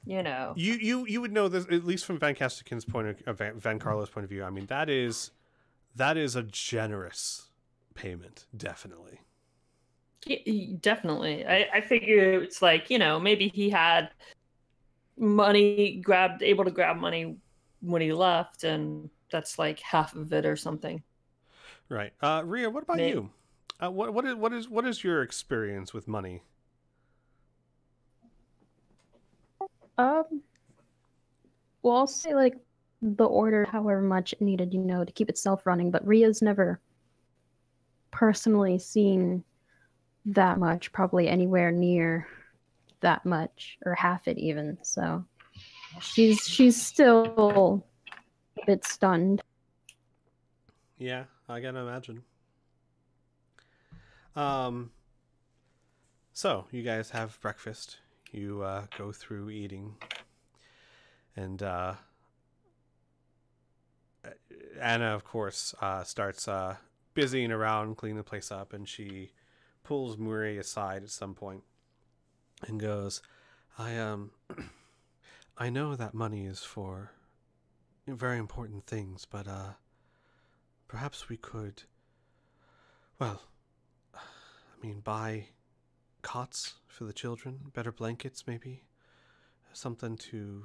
You would know this, at least from Van Castikin's point of Van Carlo's point of view. I mean, that is a generous payment, definitely. Yeah, definitely. I figure it's like, maybe he had money able to grab money when he left, and that's like half of it or something. Right. Rhea, what about you? What is your experience with money? Well, I'll say like the order, however much it needed, to keep itself running, but Rhea's never personally seen that much, probably anywhere near that much, or half it even. So she's still a bit stunned. Yeah, I gotta imagine. So you guys have breakfast. You go through eating, and Anna, of course, starts busying around, cleaning the place up, and she pulls Murray aside at some point and goes, I know that money is for very important things, but perhaps we could, well, buy cots for the children, better blankets maybe, something to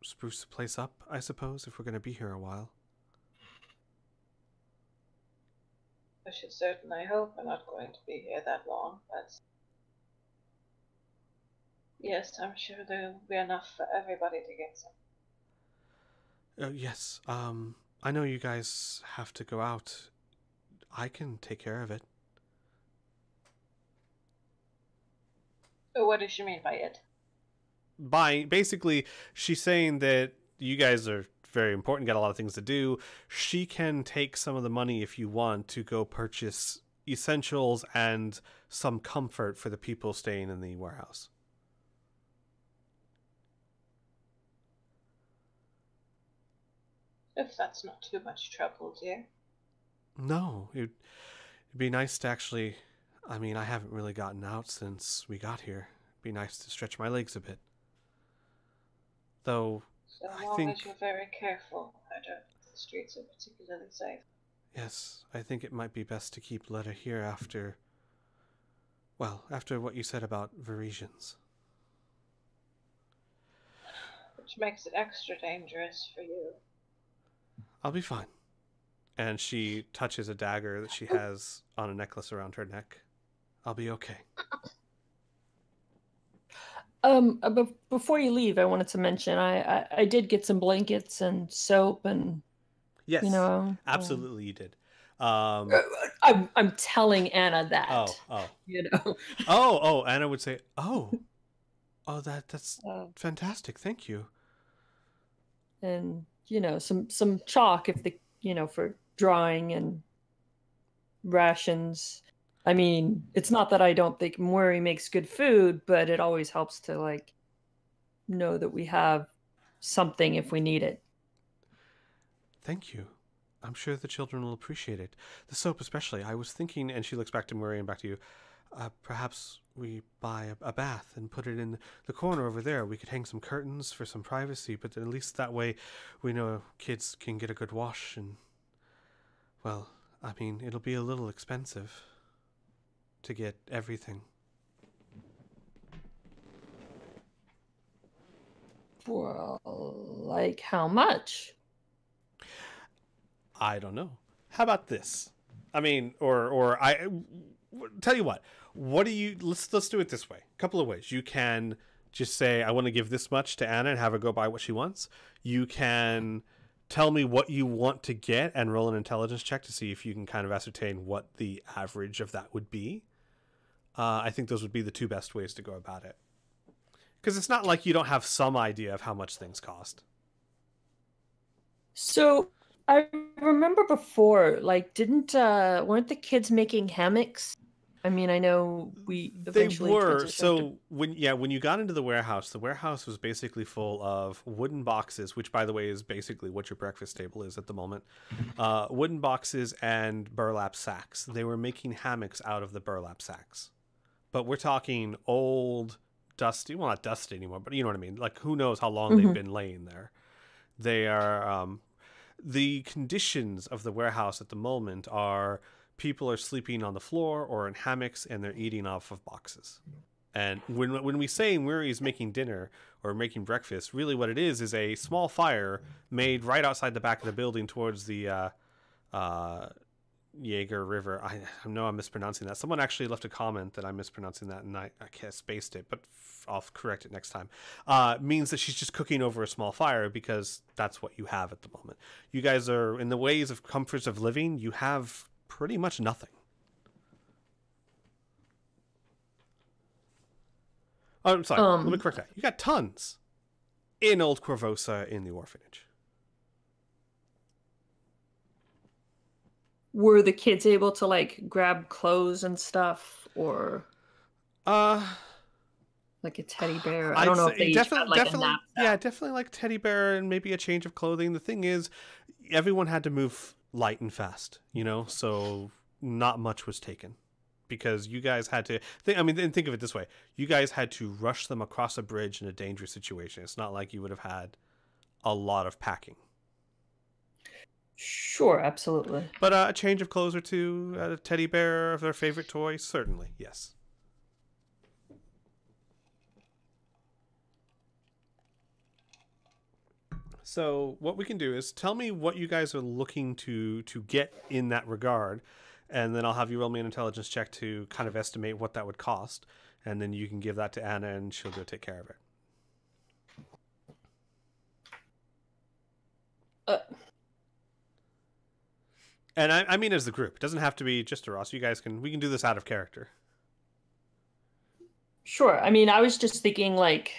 spruce the place up, I suppose, if we're going to be here a while. I should certainly hope we're not going to be here that long, but yes, I'm sure there will be enough for everybody to get some. Yes, I know you guys have to go out. I can take care of it. What does she mean by it? Basically, she's saying that you guys are very important, got a lot of things to do. She can take some of the money if you want to go purchase essentials and some comfort for the people staying in the warehouse. If that's not too much trouble, dear. No, it'd be nice to actually... I mean, I haven't really gotten out since we got here. It'd be nice to stretch my legs a bit. Though, So I long think... as you're very careful, I don't think the streets are particularly safe. Yes, I think it might be best to keep Letta here after... Well, after what you said about Varisians. Which makes it extra dangerous for you. I'll be fine. And she touches a dagger that she has on a necklace around her neck. I'll be okay. Before you leave, I wanted to mention I did get some blankets and soap and Yes, you know, absolutely you did. I'm telling Anna that. Oh. You know. Oh, Anna would say, oh, that's fantastic. Thank you. And you know, some chalk if the for drawing and rations. I mean, it's not that I don't think Murray makes good food, but it always helps to like know that we have something if we need it. Thank you. I'm sure the children will appreciate it. The soap especially. I was thinking, and she looks back to Murray and back to you, perhaps we buy a bath and put it in the corner over there. We could hang some curtains for some privacy, but at least that way we know kids can get a good wash and, well, I mean, it'll be a little expensive to get everything. Well, like how much? I don't know. How about this? I mean, or I tell you what. What do you? Let's do it this way. A couple of ways. You can just say, I want to give this much to Anna and have her go buy what she wants. You can tell me what you want to get and roll an intelligence check to see if you can kind of ascertain what the average of that would be. I think those would be the two best ways to go about it. Because it's not like you don't have some idea of how much things cost. So I remember before, like, weren't the kids making hammocks? I mean, I know we eventually they were. transitioned So when you got into the warehouse was basically full of wooden boxes, which by the way is basically what your breakfast table is at the moment. Wooden boxes and burlap sacks. They were making hammocks out of the burlap sacks. But we're talking old, dusty, well, not dusty anymore, but you know what I mean? Like, who knows how long they've been laying there. They are, the conditions of the warehouse at the moment are people are sleeping on the floor or in hammocks and they're eating off of boxes. And when we say Murray's making dinner or making breakfast, really what it is a small fire made right outside the back of the building towards the Jaeger River. I know I'm mispronouncing that. Someone actually left a comment that I'm mispronouncing that, and I spaced it, but I'll correct it next time. Means that she's just cooking over a small fire because that's what you have at the moment. You guys are, in the ways of comforts of living, you have pretty much nothing. Oh, I'm sorry. Let me correct that. You got tons in Old Corvosa in the orphanage. Were the kids able to like grab clothes and stuff, or like a teddy bear? I don't know if they each had like a knapsack. Yeah, definitely like teddy bear and maybe a change of clothing. The thing is, everyone had to move light and fast, so not much was taken because you guys had to think of it this way. You guys had to rush them across a bridge in a dangerous situation. It's not like you would have had a lot of packing. Sure, absolutely. But a change of clothes or two, a teddy bear of their favorite toy, certainly, yes. So what we can do is tell me what you guys are looking to get in that regard, and then I'll have you roll me an intelligence check to kind of estimate what that would cost, and then you can give that to Anna, and she'll go take care of it. And I mean as the group. It doesn't have to be just a Ross. We can do this out of character. Sure. I mean, I was just thinking like,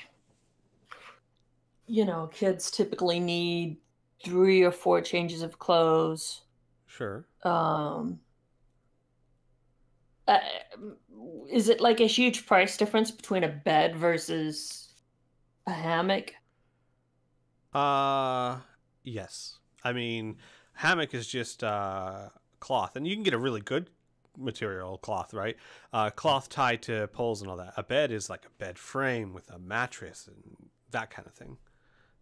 kids typically need 3 or 4 changes of clothes. Sure. Is it like a huge price difference between a bed versus a hammock? Yes. I mean, hammock is just cloth, and you can get a really good material cloth, right? Cloth tied to poles and all that. A bed is like a bed frame with a mattress and that kind of thing.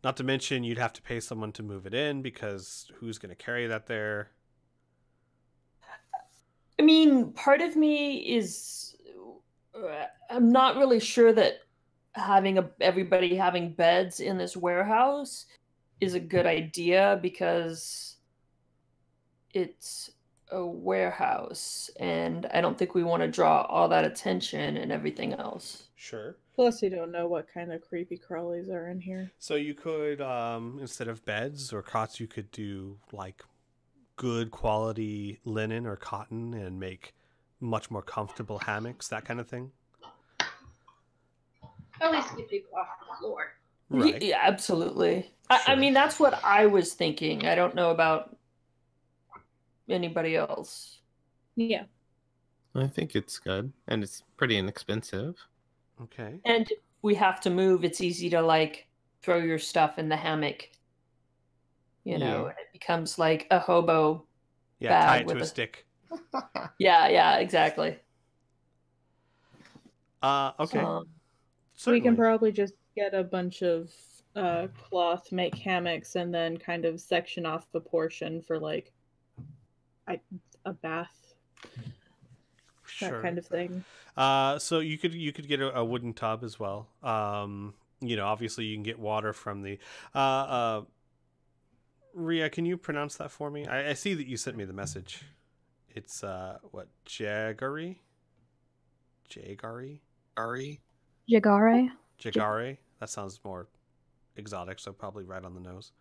Not to mention you'd have to pay someone to move it in, because who's going to carry that there? I mean, part of me is I'm not really sure that everybody having beds in this warehouse is a good idea, because it's a warehouse and I don't think we want to draw all that attention and everything else. Sure. Plus, you don't know what kind of creepy crawlies are in here. So you could, instead of beds or cots, you could do like good quality linen or cotton and make much more comfortable hammocks, that kind of thing. At least get people off the floor. Right. Yeah, absolutely. Sure. I mean, that's what I was thinking. I don't know about anybody else. Yeah. I think it's good, and it's pretty inexpensive. Okay. And if we have to move, it's easy to like throw your stuff in the hammock. You know, and it becomes like a hobo. Yeah, bag tie it to with a stick. Yeah, exactly. Okay. We Certainly. can probably just get a bunch of cloth, make hammocks, and then kind of section off a portion for like a bath, that kind of thing. So you could get a wooden tub as well. Obviously you can get water from the Ria, can you pronounce that for me? I see that you sent me the message. It's what, Jagari? Jagare? Jagare? That sounds more exotic, so probably right on the nose.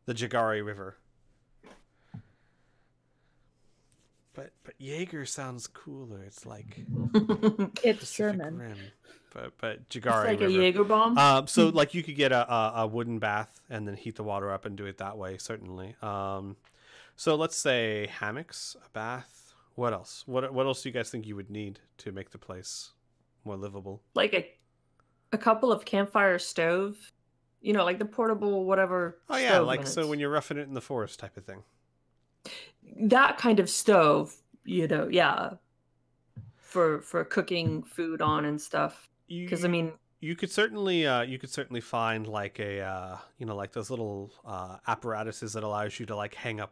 The Jagare River. But Jaeger sounds cooler. It's like It's Pacific German. Rim. But Jagare It's like River. a Jaeger bomb. So like you could get a wooden bath and then heat the water up and do it that way, certainly. So let's say hammocks, a bath. What else? What else do you guys think you would need to make the place more livable? Like a couple of campfire stove, like the portable whatever. Oh yeah, like so when you're roughing it in the forest type of thing. That kind of stove, yeah, for cooking food on and stuff. Because I mean, you could certainly find like a like those little apparatuses that allows you to like hang a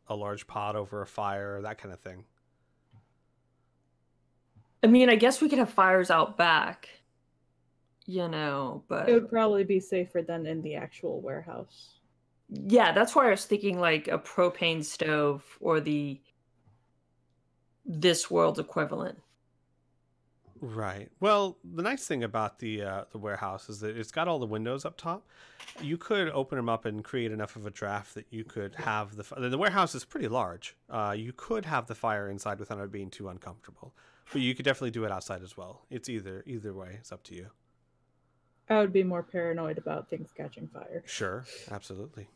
large pot over a fire, that kind of thing. I mean, I guess we could have fires out back, but It would probably be safer than in the actual warehouse. Yeah, that's why I was thinking like a propane stove or this world equivalent. Right. Well, the nice thing about the warehouse is that it's got all the windows up top. You could open them up and create enough of a draft that you could have the warehouse is pretty large. You could have the fire inside without it being too uncomfortable, but you could definitely do it outside as well. It's either way. It's up to you. I would be more paranoid about things catching fire. Sure, absolutely.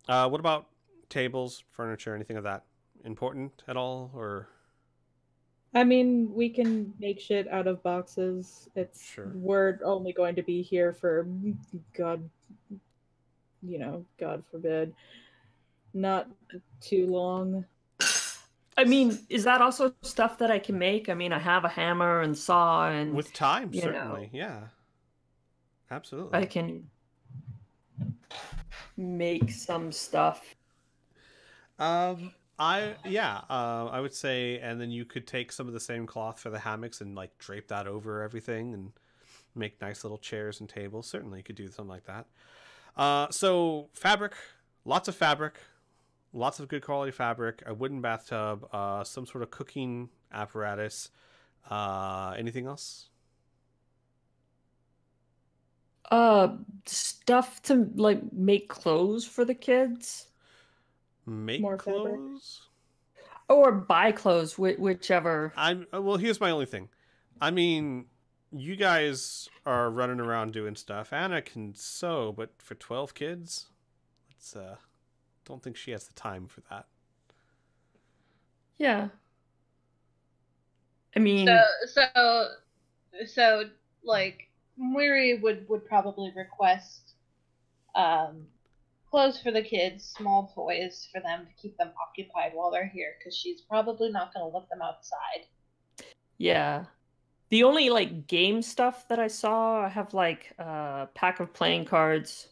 What about tables, furniture, anything of that important at all, or? I mean, we can make shit out of boxes. We're only going to be here for God forbid, not too long. I mean, is that also stuff that I can make? I mean, I have a hammer and saw and with time, certainly, yeah, absolutely. I can make some stuff. I would say, and then you could take some of the same cloth for the hammocks and like drape that over everything and make nice little chairs and tables. Certainly you could do something like that. So fabric, lots of good quality fabric, a wooden bathtub, some sort of cooking apparatus. Anything else? Stuff to like make clothes for the kids. Make More clothes? Or buy clothes, whichever. Well, here's my only thing. I mean, you guys are running around doing stuff. Anna can sew, but for 12 kids, don't think she has the time for that. Yeah. I mean, so like Miri would probably request clothes for the kids, small toys for them to keep them occupied while they're here, because she's probably not going to let them outside. Yeah. The only like game stuff that I saw, I have like a pack of playing cards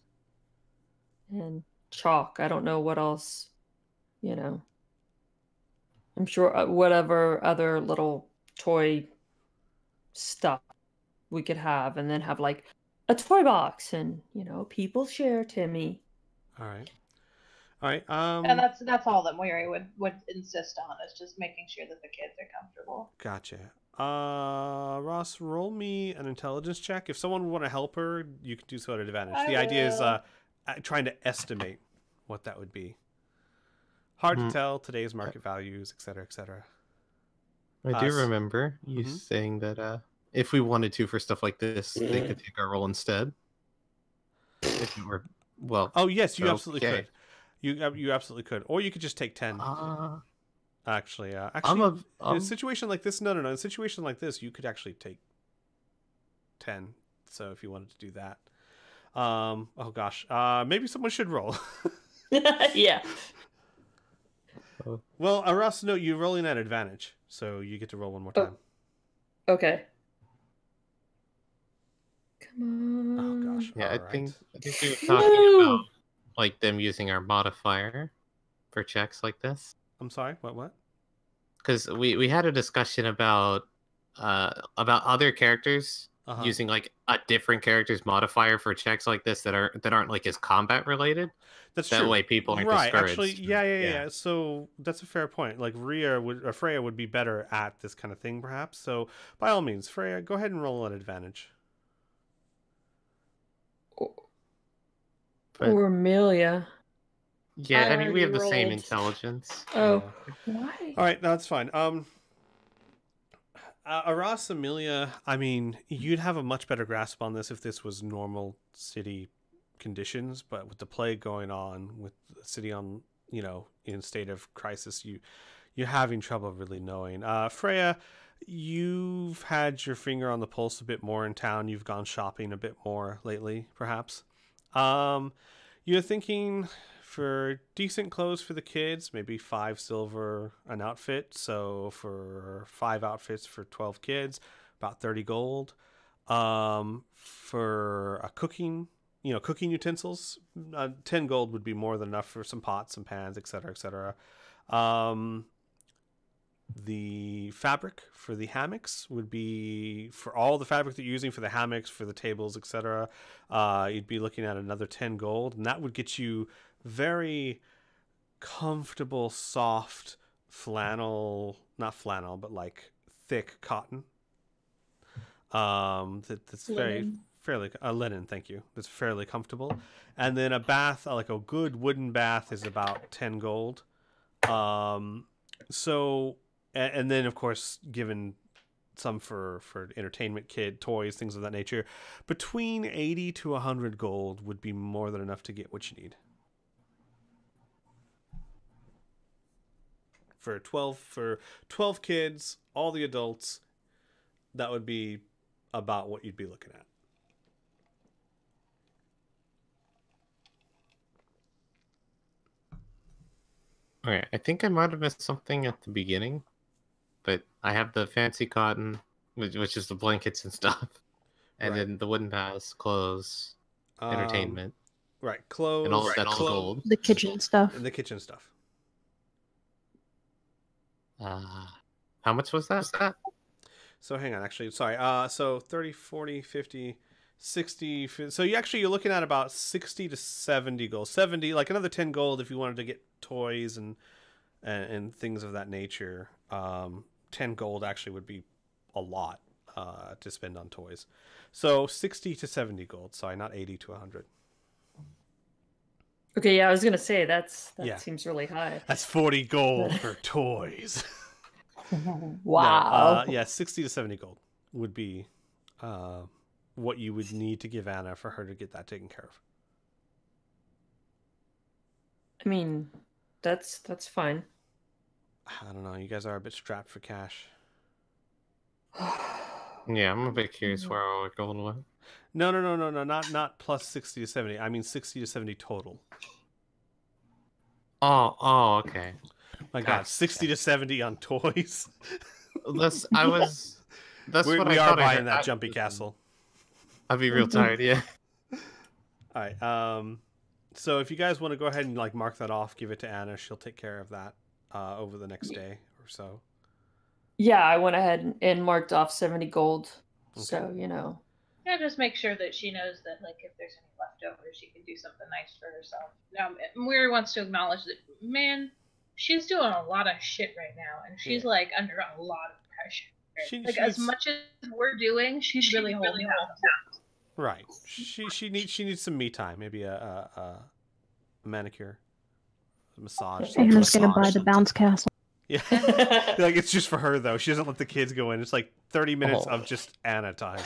and chalk. I don't know what else, you know. I'm sure whatever other little toy stuff we could have, and then have like a toy box, and you know, people share, Timmy. All right. And that's all that Mary would insist on, is just making sure that the kids are comfortable. Gotcha. Ross, roll me an intelligence check. If someone would want to help her, you can do so at advantage. The idea is trying to estimate what that would be. Hard to tell, today's market values, etc., etc. I do remember you saying that if we wanted to for stuff like this, they could take our role instead. If it were, well. Oh yes, you absolutely could. You absolutely could, or you could just take 10. Actually, in a situation like this, no. In a situation like this, you could actually take 10. So if you wanted to do that, oh gosh, maybe someone should roll. Yeah. Well, Ross, no, you're rolling at advantage, so you get to roll one more time. Okay. Come on. Oh gosh. Yeah, All I think right. we were talking about like them using our modifier for checks like this. I'm sorry. What? Because we had a discussion about other characters using like a different character's modifier for checks like this that aren't like as combat related. That's that true. way people aren't right. discouraged. Actually, yeah. So that's a fair point. Like Freya would be better at this kind of thing, perhaps. So by all means, Freya, go ahead and roll an advantage. Or Amelia. Yeah, I mean we have the same intelligence. Oh, why? All right, no, that's fine. Aras, Amelia, I mean, you'd have a much better grasp on this if this was normal city conditions, but with the plague going on, with the city on, you know, in a state of crisis, you're having trouble really knowing. Freya, you've had your finger on the pulse a bit more in town. You've gone shopping a bit more lately, perhaps. You're thinking for decent clothes for the kids, maybe 5 silver an outfit. So for 5 outfits for 12 kids, about 30 gold. For a cooking utensils, 10 gold would be more than enough for some pots, some pans, etc., etc. The fabric for the hammocks would be, for all the fabric that you're using for the hammocks, for the tables, etc., you'd be looking at another 10 gold, and that would get you very comfortable, soft flannel, not flannel, but like thick cotton. That's fairly linen. Thank you. That's fairly comfortable. And then a bath, like a good wooden bath, is about 10 gold. So, and then of course, given some for entertainment, kid toys, things of that nature, between 80 to 100 gold would be more than enough to get what you need. For 12 kids, all the adults, that would be about what you'd be looking at. Okay, I think I might have missed something at the beginning, but I have the fancy cotton, which is the blankets and stuff, and then the wooden baths, clothes, entertainment. Right, clothes. And all of that's gold. The kitchen stuff. And the kitchen stuff. How much was that? So hang on, actually, sorry. So 30, 40, 50, 60. So you're looking at about 60 to 70 gold. 70, like another 10 gold if you wanted to get toys and things of that nature. 10 gold actually would be a lot to spend on toys. So 60 to 70 gold. Sorry, not 80 to 100. Okay, yeah, I was gonna say that seems really high. That's 40 gold for toys. Wow. No, 60 to 70 gold would be what you would need to give Anna for her to get that taken care of. I mean, that's fine. I don't know. You guys are a bit strapped for cash. Yeah, I'm a bit curious where all gold went. No. Not plus 60 to 70. I mean 60 to 70 total. Oh, okay. My God, 60 to 70 on toys. That's We what I are thought I buying heard. that Jumpy Castle. I'd be real tired, yeah. All right. So if you guys want to go ahead and like mark that off, give it to Anna. She'll take care of that over the next day or so. Yeah, I went ahead and marked off 70 gold. Okay. So, you know. Yeah, just make sure that she knows that, like, if there's any leftovers, she can do something nice for herself. Muiri wants to acknowledge that, man, she's doing a lot of shit right now, and she's, like, under a lot of pressure. As much as we're doing, she's really holding out. Right. She needs some me time. Maybe a manicure, a massage. Anna's gonna buy the bounce castle. Yeah. Like, it's just for her, though. She doesn't let the kids go in. It's like 30 minutes of just Anna time.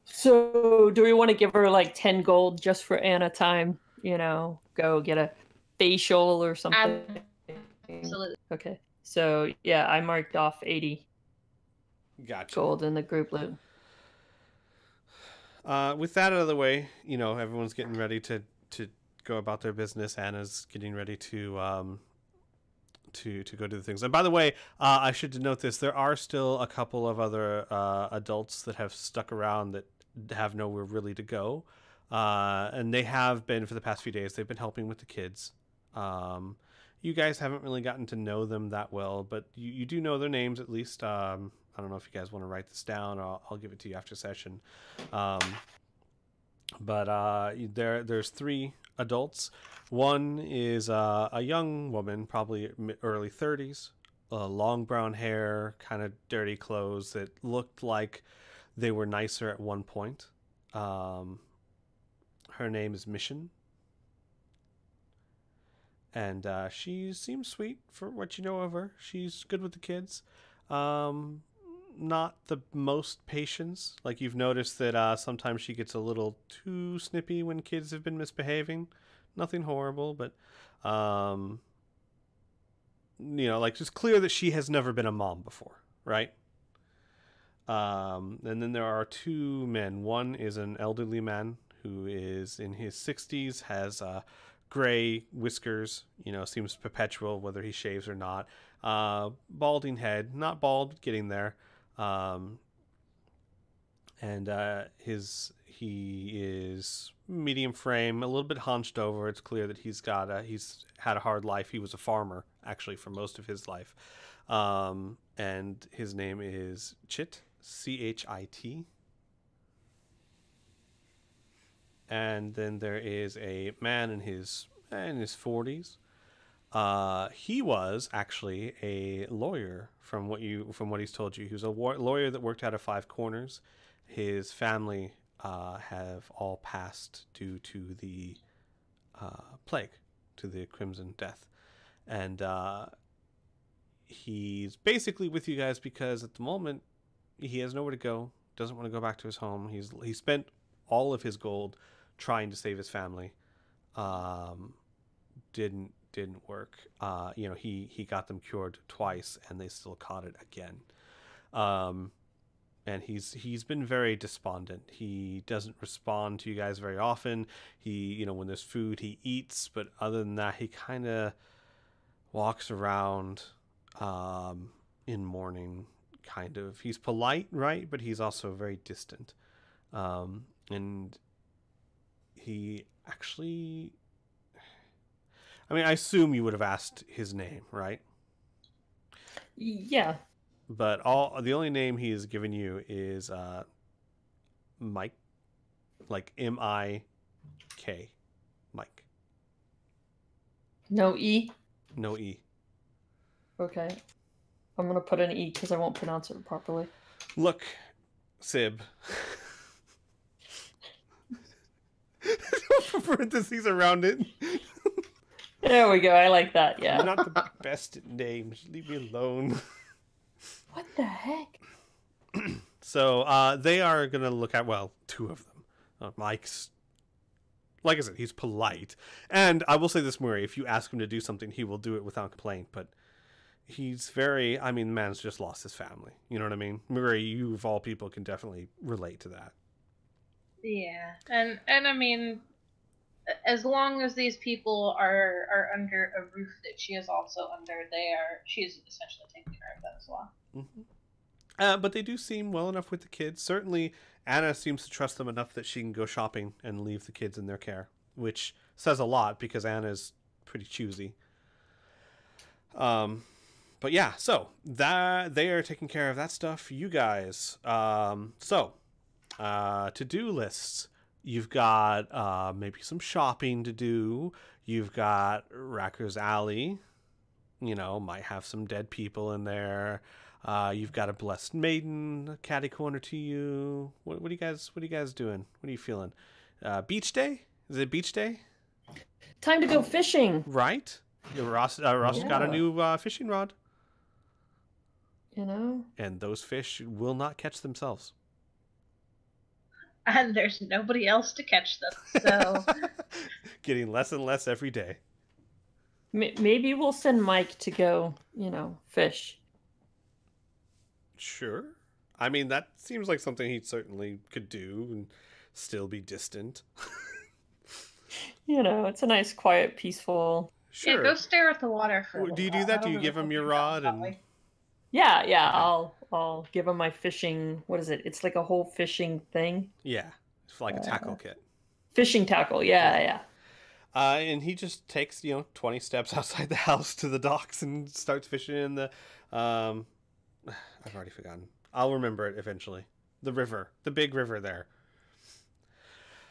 So, do we want to give her like 10 gold just for Anna time? You know, go get a facial or something? Absolutely. Okay. So, yeah, I marked off 80 Gotcha. gold in the group loot. With that out of the way, you know, everyone's getting ready to go about their business. Anna's getting ready to go do the things. And by the way, I should note this: there are still a couple of other adults that have stuck around that have nowhere really to go, and they have been for the past few days. They've been helping with the kids. You guys haven't really gotten to know them that well, but you do know their names at least. I don't know if you guys want to write this down, or I'll give it to you after session. But there's 3 adults. One is a young woman, probably early 30s, long brown hair, kind of dirty clothes that looked like they were nicer at one point. Her name is Mission. And she seems sweet for what you know of her. She's good with the kids. Not the most patience. Like, you've noticed that sometimes she gets a little too snippy when kids have been misbehaving. Nothing horrible, but you know, like, just clear that she has never been a mom before, right? And then there are 2 men. One is an elderly man who is in his 60s, has gray whiskers, you know, seems perpetual whether he shaves or not. Balding head, not bald, getting there. And he is medium frame, a little bit hunched over. It's clear that he's had a hard life. He was a farmer actually for most of his life. And his name is Chit, Chit. And then there is a man in his 40s. He was actually a lawyer from what he's told you. He was a lawyer that worked out of 5 Corners. His family have all passed due to the plague, to the Crimson Death, and he's basically with you guys because at the moment he has nowhere to go. Doesn't want to go back to his home. He spent all of his gold trying to save his family. Didn't work. You know, he got them cured twice and they still caught it again. And he's been very despondent. He doesn't respond to you guys very often. You know, when there's food, he eats, but other than that, he kind of walks around in mourning, kind of. He's polite, right? But he's also very distant. And he actually, I mean, I assume you would have asked his name, right? Yeah. But the only name he has given you is Mike, like M-I-K, Mike. No E? No E. Okay. I'm going to put an E because I won't pronounce it properly. Look, Sib. Parentheses around it. There we go. I like that. Yeah. You're not the best at names. Leave me alone. What the heck? So they are going to look at, well, 2 of them. Mike's, like I said, he's polite. And I will say this, Murray, if you ask him to do something, he will do it without complaint. But he's very, I mean, the man's just lost his family. You know what I mean? Murray, you of all people can definitely relate to that. Yeah. And I mean, as long as these people are under a roof that she is also under, she is essentially taking care of them as well. Mm-hmm. But they do seem well enough with the kids. Certainly, Anna seems to trust them enough that she can go shopping and leave the kids in their care, which says a lot because Anna's pretty choosy. But yeah, so that they are taking care of that stuff. You guys, to-do lists. You've got maybe some shopping to do. You've got Racker's Alley. You know, might have some dead people in there. You've got a blessed maiden, catty corner to you. What are you guys doing? What are you feeling? Beach day? Is it beach day? Time to go fishing. Right. Ross got a new fishing rod. You know. And those fish will not catch themselves. And there's nobody else to catch them, so getting less and less every day. Maybe we'll send Mike to go, fish. Sure. I mean, that seems like something he certainly could do and still be distant. It's a nice, quiet, peaceful. Sure. Yeah, go stare at the water for a Do you while. do that? Do you give him your rod? Yeah. Okay. I'll give him my fishing. What is it? It's like a whole fishing thing. Yeah, it's like a tackle kit. Fishing tackle. Yeah. And he just takes 20 steps outside the house to the docks and starts fishing in the. I've already forgotten. I'll remember it eventually. The river, the big river there.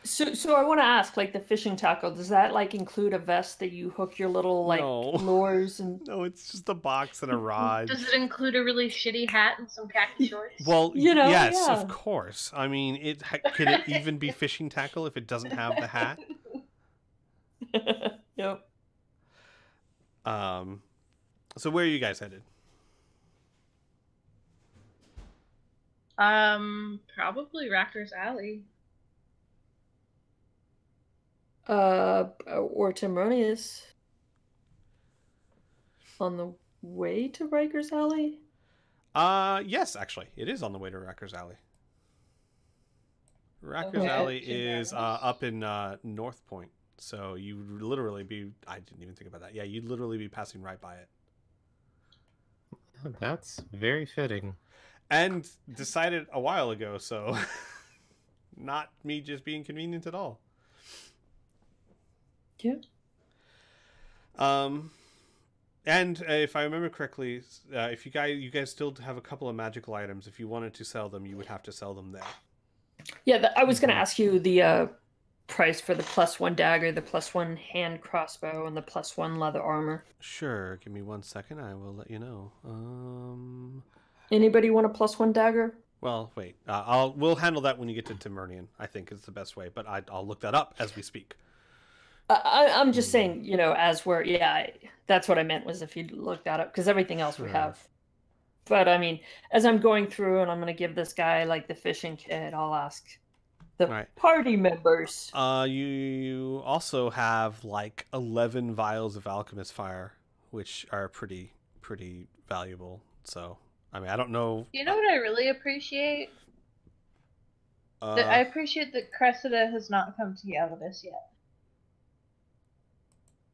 So I want to ask, like, the fishing tackle, does that include a vest that you hook your little lures and? No, it's just a box and a rod. Does it include a really shitty hat and some khaki shorts? Well, yes, yeah. of course. I mean, could it even be fishing tackle if it doesn't have the hat? Yep. So where are you guys headed? Probably Racker's Alley. Or Timronius. On the way to Riker's Alley? Yes, actually. It is on the way to Racker's Alley. Racker's Alley is up in North Point. So you'd literally be... I didn't even think about that. Yeah, you'd literally be passing right by it. That's very fitting. And decided a while ago, so... not me just being convenient at all. Yeah. And if I remember correctly, if you guys still have a couple of magical items. If you wanted to sell them, you would have to sell them there. Yeah, I was going to ask you the price for the +1 dagger, the +1 hand crossbow, and the +1 leather armor. Sure. Give me 1 second. I will let you know. Anybody want a +1 dagger? Well, wait. We'll handle that when you get to Timurnian. I think is the best way, but I'll look that up as we speak. I'm just saying, as we're, that's what I meant was if you look that up, because everything else we have. But I mean, as I'm going through and I'm going to give this guy the fishing kit, I'll ask the party members. You also have 11 vials of alchemist fire, which are pretty valuable. So, I mean, I don't know. You know what I really appreciate? I appreciate that Cressida has not come to yell at us yet.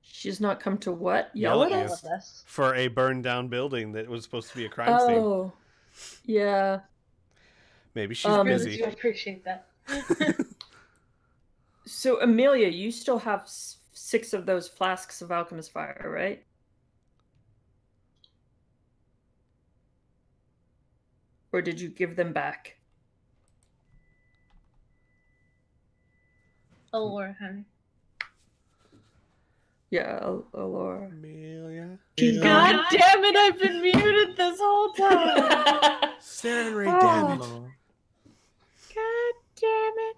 She's not come to what? Yell at us? For a burned down building that was supposed to be a crime scene. Oh, yeah. Maybe she's busy. I really do appreciate that. So, Amelia, you still have 6 of those flasks of alchemist fire, right? Or did you give them back? Allure, honey. Yeah, Allure. Amelia. God damn it, I've been muted this whole time. Sarah Ray, damn it. God damn it.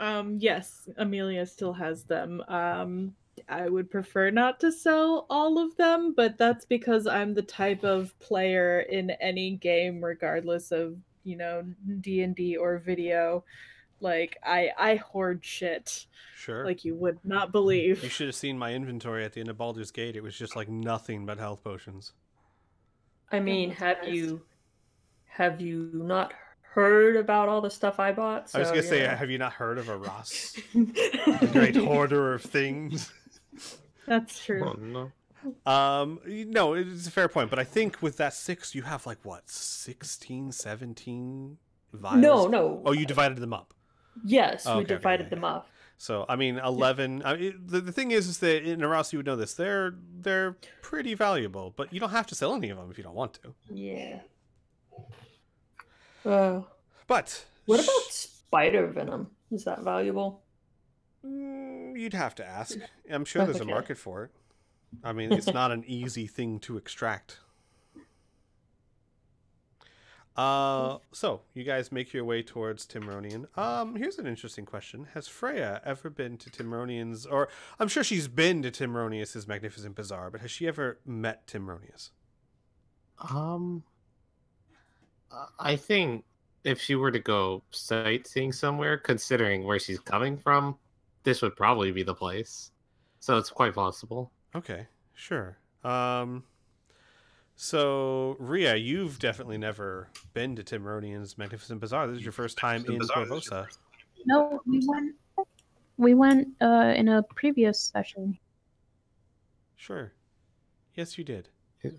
No. Yes, Amelia still has them. I would prefer not to sell all of them, but that's because I'm the type of player in any game, regardless of, D&D or video. I hoard shit. Sure. Like you would not believe. You should have seen my inventory at the end of Baldur's Gate. It was just nothing but health potions. I mean, have you not heard about all the stuff I bought. So, I was gonna say, have you not heard of a Ross, the great hoarder of things? That's true. Oh, no. No, it's a fair point, but I think with that 6, you have like what, 16, 17 vials? No. Oh, you divided them up. Yes, Oh, we okay, divided yeah, them yeah. up. So I mean, 11. The thing is that in a Ross, you would know this. They're pretty valuable, but you don't have to sell any of them if you don't want to. Yeah. But What about spider venom? Is that valuable? You'd have to ask. I'm sure there's a Okay. market for it. I mean, it's not an easy thing to extract. So you guys make your way towards Timronian. Here's an interesting question: has Freya ever been to Timronian's? Or I'm sure she's been to Timronius's magnificent bazaar, but has she ever met Timronius? I think if she were to go sightseeing somewhere, considering where she's coming from, this would probably be the place. So it's quite possible. Okay, sure. So Rhea, you've definitely never been to Timronian's magnificent bazaar. This is your first time in Corvosa. No, we went in a previous session. Sure. Yes, you did. Yeah.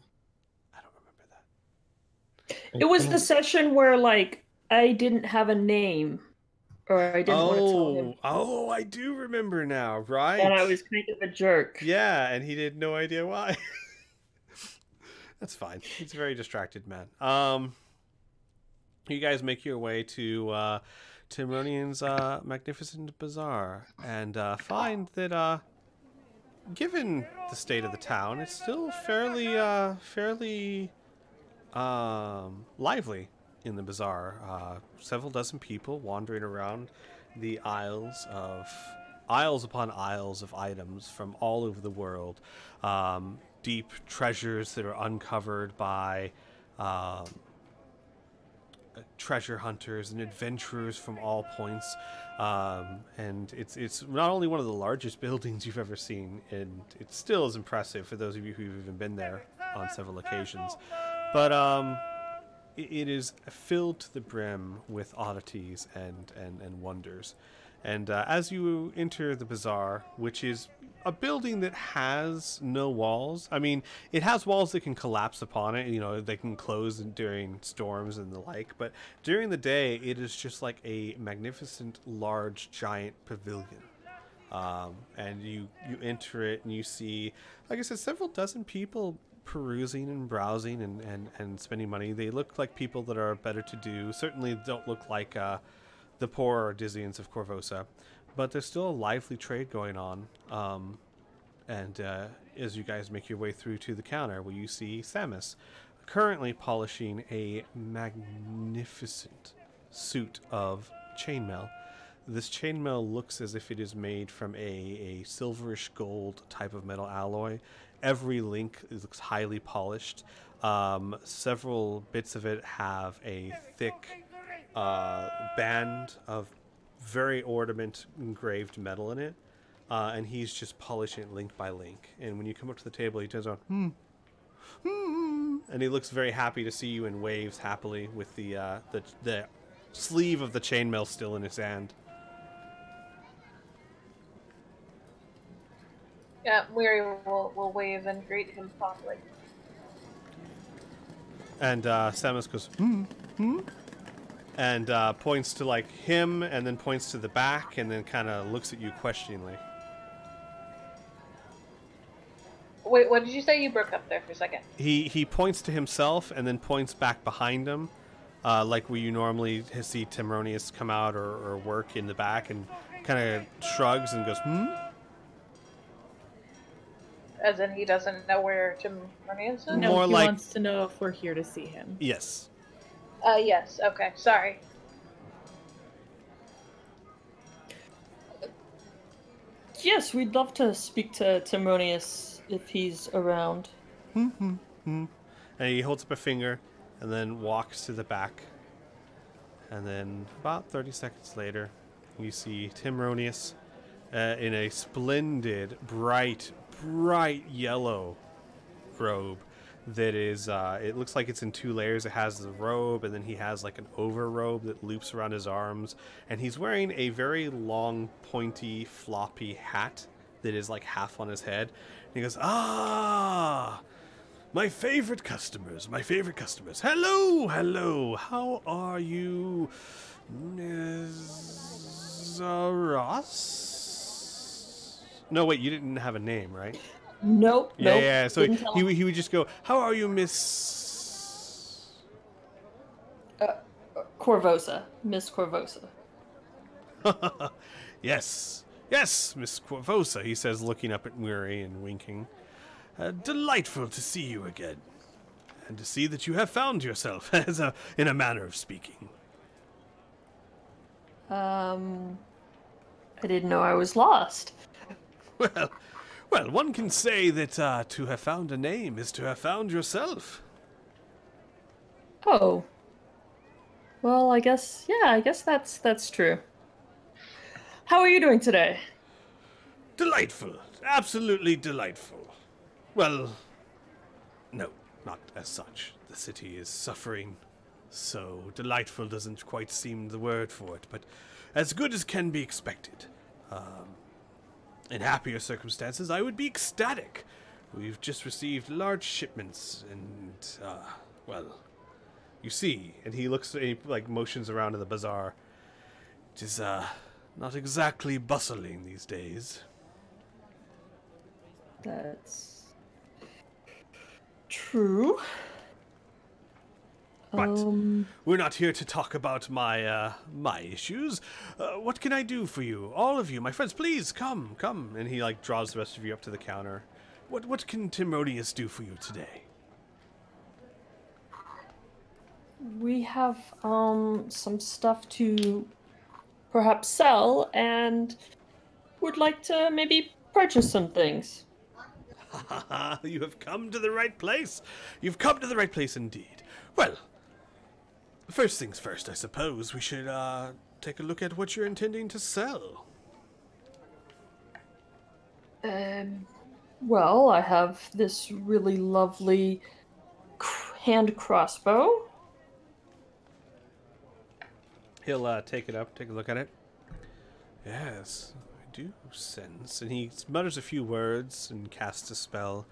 I don't remember that. It was the session where, like, I didn't have a name. Or I didn't want to tell him. Oh, I do remember now, right? And I was kind of a jerk. Yeah, and he had no idea why. That's fine. He's a very distracted man. You guys make your way to Timronian's magnificent bazaar and find that given the state of the town, it's still fairly lively in the bazaar. Several dozen people wandering around the aisles upon aisles of items from all over the world. Deep treasures that are uncovered by treasure hunters and adventurers from all points. And it's not only one of the largest buildings you've ever seen, and it still is impressive for those of you who've even been there on several occasions, but it is filled to the brim with oddities and wonders. And as you enter the bazaar, which is a building that has no walls. I mean, it has walls that can collapse upon it. You know, they can close during storms and the like. But during the day, it is just like a magnificent, large, giant pavilion. And you enter it and you see, like I said, several dozen people perusing and browsing and spending money. They look like people that are better to do. Certainly don't look like the poor Ardizians of Corvosa. But there's still a lively trade going on. And as you guys make your way through to the counter, where you see Samus currently polishing a magnificent suit of chainmail. This chainmail looks as if it is made from a silverish gold type of metal alloy. Every link looks highly polished. Several bits of it have a thick band of very ornament engraved metal in it, and he's just polishing it link by link. And when you come up to the table, he turns on, and he looks very happy to see you and waves happily with the sleeve of the chainmail still in his hand. Yeah, Weary will wave and greet him fondly. And Samus goes, and points to like him, and then points to the back, and then kind of looks at you questioningly. Wait, what did you say? You broke up there for a second. He points to himself, and then points back behind him, like where you normally see Timronius come out or work in the back, and kind of shrugs and goes, As in, he doesn't know where Timronius is? No, More he like- wants to know if we're here to see him. Yes. Yes, okay, sorry. Yes, we'd love to speak to Timronius if he's around. And he holds up a finger, and then walks to the back. And then about 30 seconds later, you see Timronius in a splendid, bright yellow robe that is, it looks like it's in 2 layers. It has the robe, and then he has like an over robe that loops around his arms, and he's wearing a very long, pointy, floppy hat that is like half on his head. And he goes, "Ah, my favorite customers, my favorite customers. Hello, hello. How are you, Ms. Ross?" No, wait, you didn't have a name, right? Nope. Yeah, nope. yeah. So Didn't tell him. he would just go, "How are you, Miss?" Corvosa. Miss Corvosa. Yes, yes, Miss Corvosa, he says, looking up at Murray and winking. Delightful to see you again, and to see that you have found yourself, in a manner of speaking. I didn't know I was lost. Well, one can say that to have found a name is to have found yourself. Oh. Well, I guess that's true. How are you doing today? Delightful, absolutely delightful. Well, no, not as such. The city is suffering, so delightful doesn't quite seem the word for it, but as good as can be expected. In happier circumstances, I would be ecstatic. We've just received large shipments, and, well, you see, and he looks, he, like, motions around in the bazaar. It is, not exactly bustling these days. That's true. But we're not here to talk about my my issues. What can I do for you? All of you, my friends, please come, come. And he like draws the rest of you up to the counter. What can Timrodius do for you today? We have some stuff to perhaps sell and would like to maybe purchase some things. You have come to the right place. You've come to the right place indeed. Well, first things first, I suppose we should take a look at what you're intending to sell. Well, I have this really lovely hand crossbow. He'll take it up, take a look at it. Yes, I do sense. And he mutters a few words and casts a spell.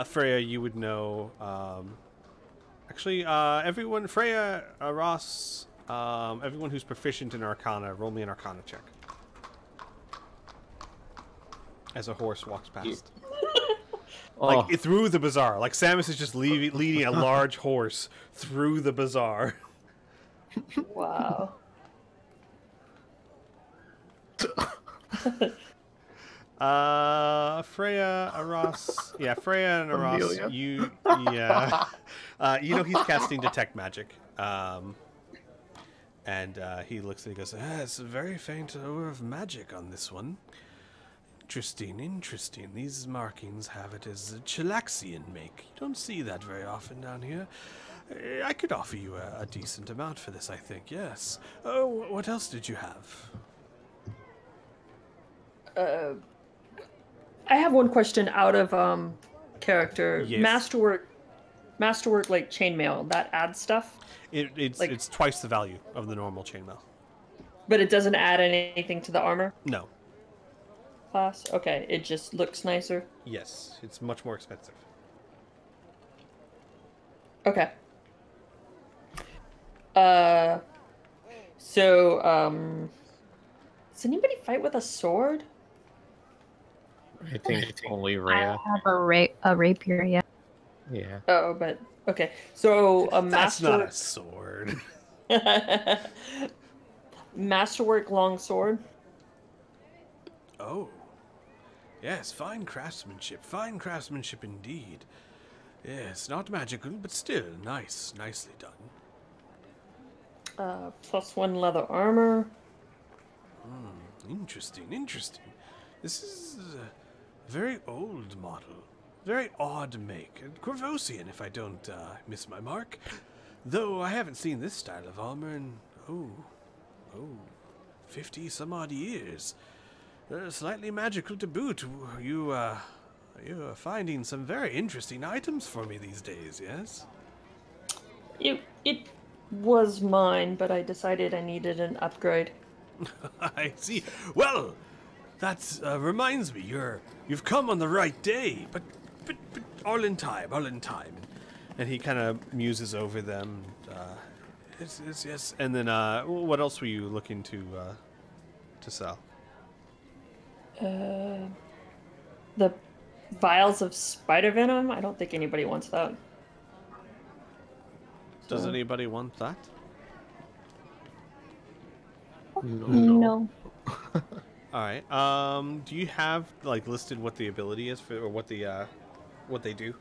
Freya, you would know. Actually, everyone, Freya, Ross, everyone who's proficient in Arcana, roll me an Arcana check. As a horse walks past. Like, through the bazaar. Like, Samus is just leading a large horse through the bazaar. Wow. Freya, Ross, yeah, Freya and Ross, Amelia. you know he's casting detect magic, and he looks and he goes, it's a very faint odor of magic on this one. Interesting, interesting. These markings have it as a Chilaxian make. You don't see that very often down here. I could offer you a decent amount for this, I think, yes. Oh, what else did you have? I have one question out of character. Yes. Masterwork like chainmail, that adds stuff? It's twice the value of the normal chainmail. But it doesn't add anything to the armor No. class? Okay, it just looks nicer. Yes, it's much more expensive. Okay. Does anybody fight with a sword? I think only I Rhea. have a rapier, yeah. Yeah. Oh, but okay. So a That's not a master sword. masterwork long sword. Oh. Yes, fine craftsmanship. Fine craftsmanship indeed. Yes, not magical, but still nice. Nicely done. +1 leather armor. Interesting, interesting. This is a very old model. Very odd make. Corvosian, if I don't miss my mark. Though I haven't seen this style of armor in, 50 some odd years. Slightly magical to boot. You You're finding some very interesting items for me these days, yes? It was mine, but I decided I needed an upgrade. I see. Well, that reminds me, you've come on the right day, but all in time, all in time. And he kind of muses over them. Yes. And then, what else were you looking to sell? The vials of spider venom? I don't think anybody wants that. Does anybody want that? No. All right. Do you have like listed what the ability is for, or what they do?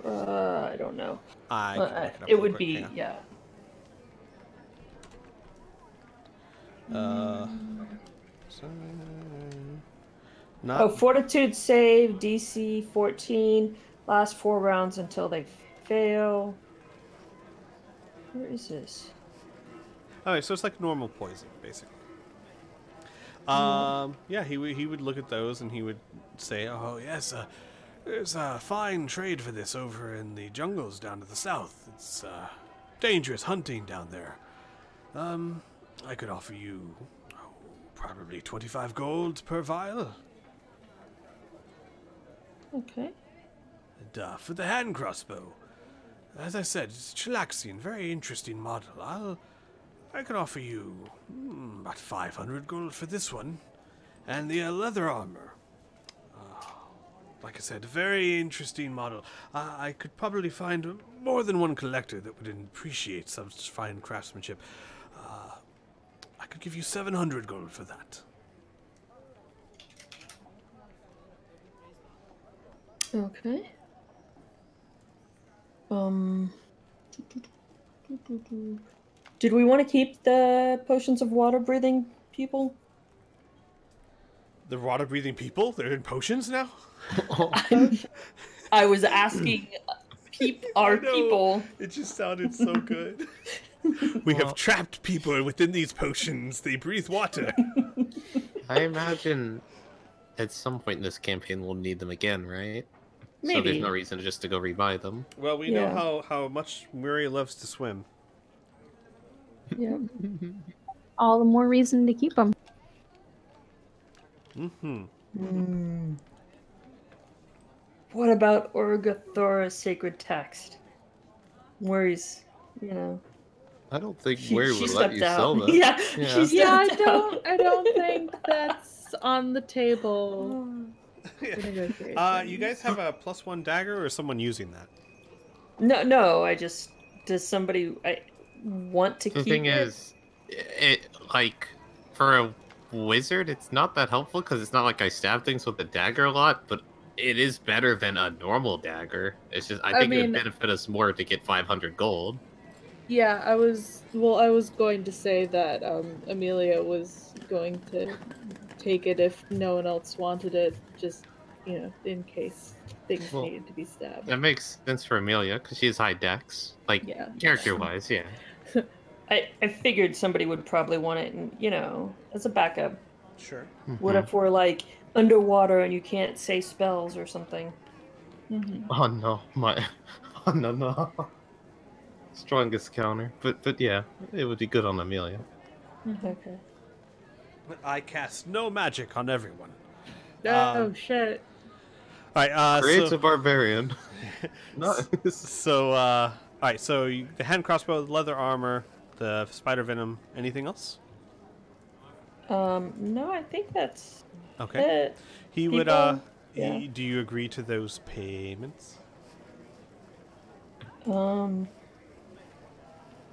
I don't know. I can look it up it real would quick, be, hang on. yeah. Not Fortitude save, DC 14, last 4 rounds until they fail. Where is this? all right. So it's like normal poison, basically. Yeah, he would look at those and he would say, "Oh yes, there's a fine trade for this over in the jungles down to the south. It's dangerous hunting down there. I could offer you probably 25 gold per vial. Okay. And for the hand crossbow, as I said, it's chilaxian, very interesting model. I can offer you about 500 gold for this one, and the leather armor. Like I said, very interesting model. I could probably find more than one collector that would appreciate such fine craftsmanship. I could give you 700 gold for that. Okay. Did we want to keep the potions of water breathing people? The water-breathing people? They're in potions now? I was asking our I know. people. It just sounded so good. We have trapped people within these potions. They breathe water. I imagine at some point in this campaign we'll need them again, right? So Maybe. there's no reason just to go rebuy them. Well, we Yeah. know how much Murray loves to swim. Yeah. All the more reason to keep them. Mm-hmm. What about Orgathora's sacred text? Worries, I don't think She Mary would let stepped you out. sell that. Yeah, Yeah. she Yeah, stepped out. I don't think that's on the table. for negotiation. You guys have a +1 dagger, or is someone using that? No. Does somebody want to The keep thing it? is, it like for a wizard, it's not that helpful because it's not like I stab things with a dagger a lot, but it is better than a normal dagger. It's just I think it would benefit us more to get 500 gold. Yeah, I was going to say that Amelia was going to take it if no one else wanted it, just in case things needed to be stabbed. That makes sense for Amelia because she has high dex, like Yeah. character-wise. Yeah. I figured somebody would probably want it, and as a backup. Sure. What if we're like underwater and you can't say spells or something? Mm-hmm. Oh no, oh no. Strongest counter, but yeah, it would be good on Amelia. Okay. I cast no magic on everyone. Oh shit! All right. Creates a barbarian. Nice. So, all right. So the hand crossbow, the leather armor, the spider venom. Anything else? No, I think that's Okay. it. He would. People- yeah. Do you agree to those payments?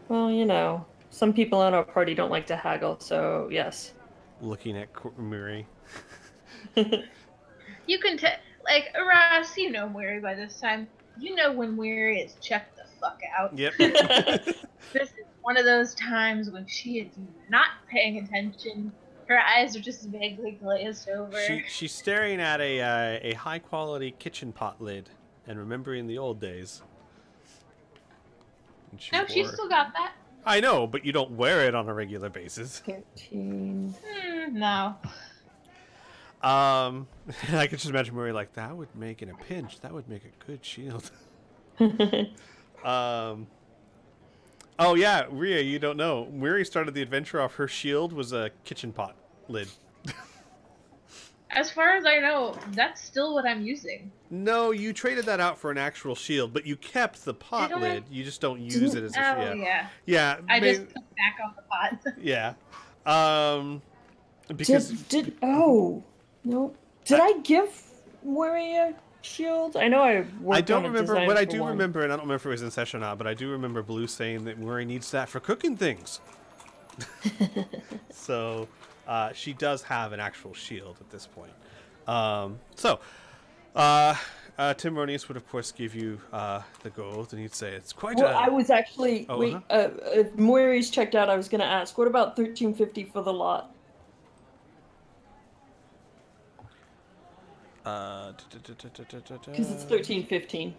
Well, some people in our party don't like to haggle, so yes. Looking at Murray. You can tell, like, Ross, you know Weary by this time. You know when Weary is checked the fuck out. Yep. This is one of those times when she is not paying attention. Her eyes are just vaguely glazed over. She's staring at a high quality kitchen pot lid and remembering the old days. And No, she's still got that. I know, but you don't wear it on a regular basis. 13. No. And I can just imagine Murray like, that would make in a pinch. That would make a good shield. Oh yeah, Rhea, you don't know. Murray started the adventure off. Her shield was a kitchen pot lid. As far as I know, that's still what I'm using. No, you traded that out for an actual shield, but you kept the pot Did I? lid. You just don't use it as a Oh, yeah. Yeah. I just put back on the pot. Yeah. Because no. Did I give Murray a shield? I know I worked I don't on a remember design what I for do one. remember, and I don't remember if it was in session or not, but I do remember Blue saying that Murray needs that for cooking things. So she does have an actual shield at this point. Tim Ronius would of course give you the gold, and he'd say it's quite. Well, I was actually Oh, if Murray's checked out, I was going to ask, what about 1350 for the lot? Because it's 1315.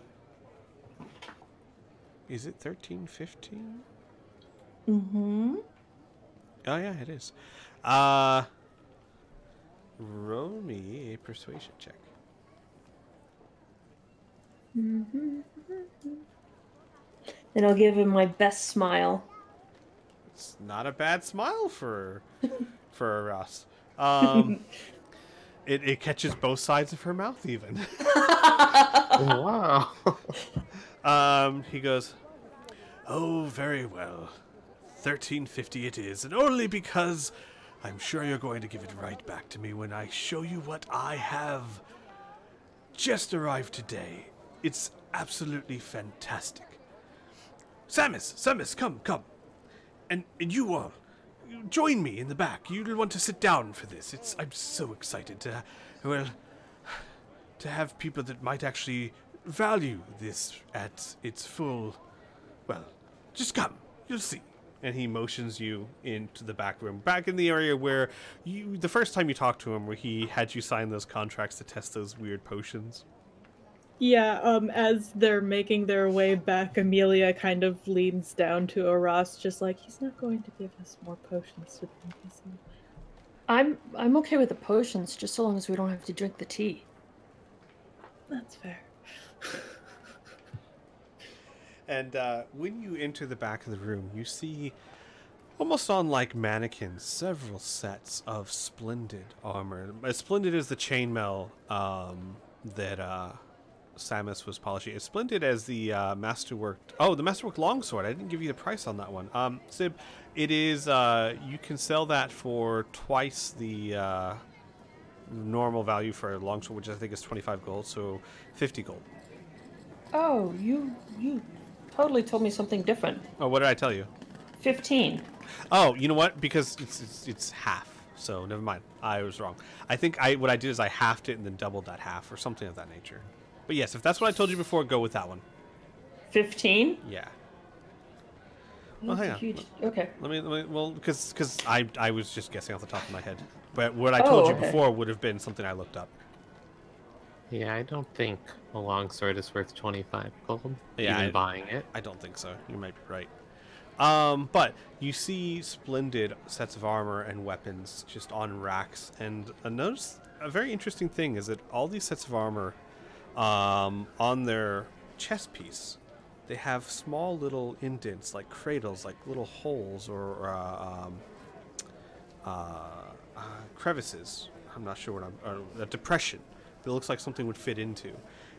Is it 1315? Mm-hmm. Oh yeah, it is. Roll me a persuasion check. And I'll give him my best smile. It's not a bad smile for us. It catches both sides of her mouth even. Wow. He goes, "Oh, very well. 1350 it is, and only because I'm sure you're going to give it right back to me when I show you what I have just arrived today. It's absolutely fantastic. Samus, come. And you all, join me in the back. You'll want to sit down for this. I'm so excited to have people that might actually value this at its full. Well, just come. You'll see." And he motions you into the back room, back in the area where the first time you talked to him, where he had you sign those contracts to test those weird potions. Yeah, as they're making their way back, Amelia kind of leans down to Aras, just like, he's not going to give us more potions to drink, is he? I'm okay with the potions, just so long as we don't have to drink the tea. That's fair. And when you enter the back of the room, you see, almost on like mannequins, several sets of splendid armor. As splendid as the chainmail that Samus was polishing. As splendid as the Masterwork... Oh, the Masterwork Longsword. I didn't give you the price on that one. Sib, it is... you can sell that for twice the normal value for a longsword, which I think is 25 gold, so 50 gold. Oh, you totally told me something different. Oh, what did I tell you? 15. Oh, you know what? Because it's half. So never mind. I was wrong. I think what I did is I halved it and then doubled that half or something of that nature. But yes, if that's what I told you before, go with that one. 15? Yeah. Well, hang on. Okay. Let me. Well, because I was just guessing off the top of my head. But what I told you before would have been something I looked up. Yeah, I don't think a longsword is worth 25 gold. Yeah, even buying it. I don't think so. You might be right. But you see splendid sets of armor and weapons just on racks, and notice a very interesting thing is that all these sets of armor, on their chest piece, they have small little indents, like cradles, like little holes or crevices. I'm not sure what a depression that looks like something would fit into.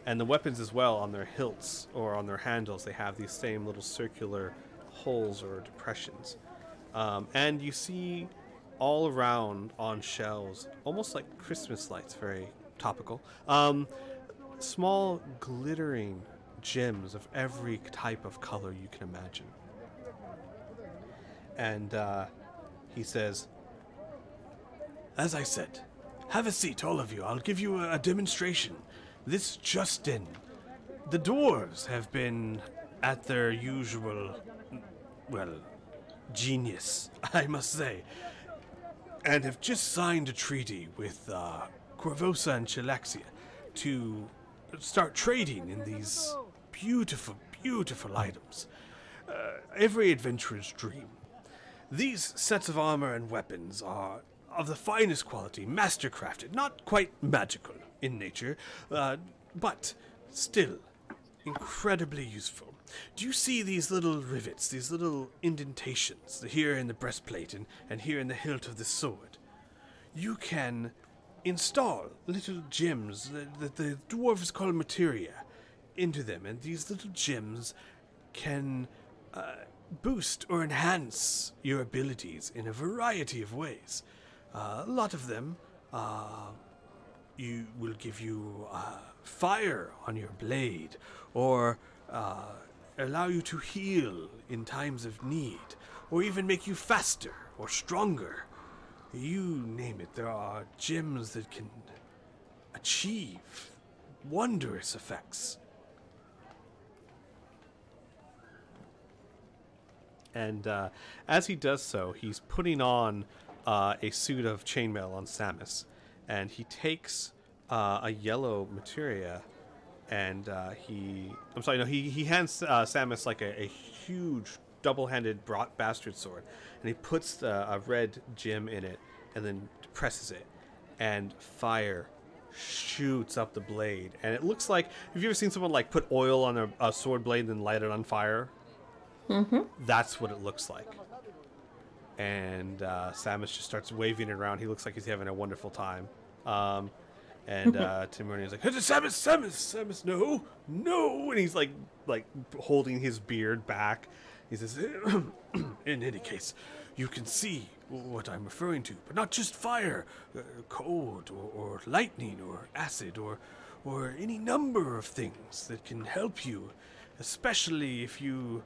And the weapons as well, on their hilts or on their handles, they have these same little circular holes or depressions. And you see all around on shelves, almost like Christmas lights, very topical, small glittering gems of every type of color you can imagine. And he says, "As I said, have a seat, all of you. I'll give you a demonstration. This just in. The dwarves have been at their usual, well, genius, I must say, and have just signed a treaty with Corvosa and Chilaxia to start trading in these beautiful, beautiful items. Every adventurer's dream. These sets of armor and weapons are of the finest quality, mastercrafted, not quite magical in nature, but still incredibly useful. Do you see these little rivets, these little indentations here in the breastplate and here in the hilt of the sword? You can install little gems that the dwarves call materia into them, and these little gems can boost or enhance your abilities in a variety of ways. A lot of them you will give you fire on your blade, or allow you to heal in times of need, or even make you faster or stronger. You name it, there are gems that can achieve wondrous effects. And as he does so, he's putting on a suit of chainmail on Samus, and he takes a yellow materia, and he hands Samus like a huge double-handed bastard sword, and he puts a red gem in it, and then presses it, and fire shoots up the blade, and it looks like, have you ever seen someone like put oil on a sword blade and then light it on fire? Mm-hmm. That's what it looks like. And Samus just starts waving it around. He looks like he's having a wonderful time. And Tim Rooney is like, Samus, no. And he's like holding his beard back. He says, in any case, you can see what I'm referring to, but not just fire, cold or lightning or acid or any number of things that can help you, especially if you,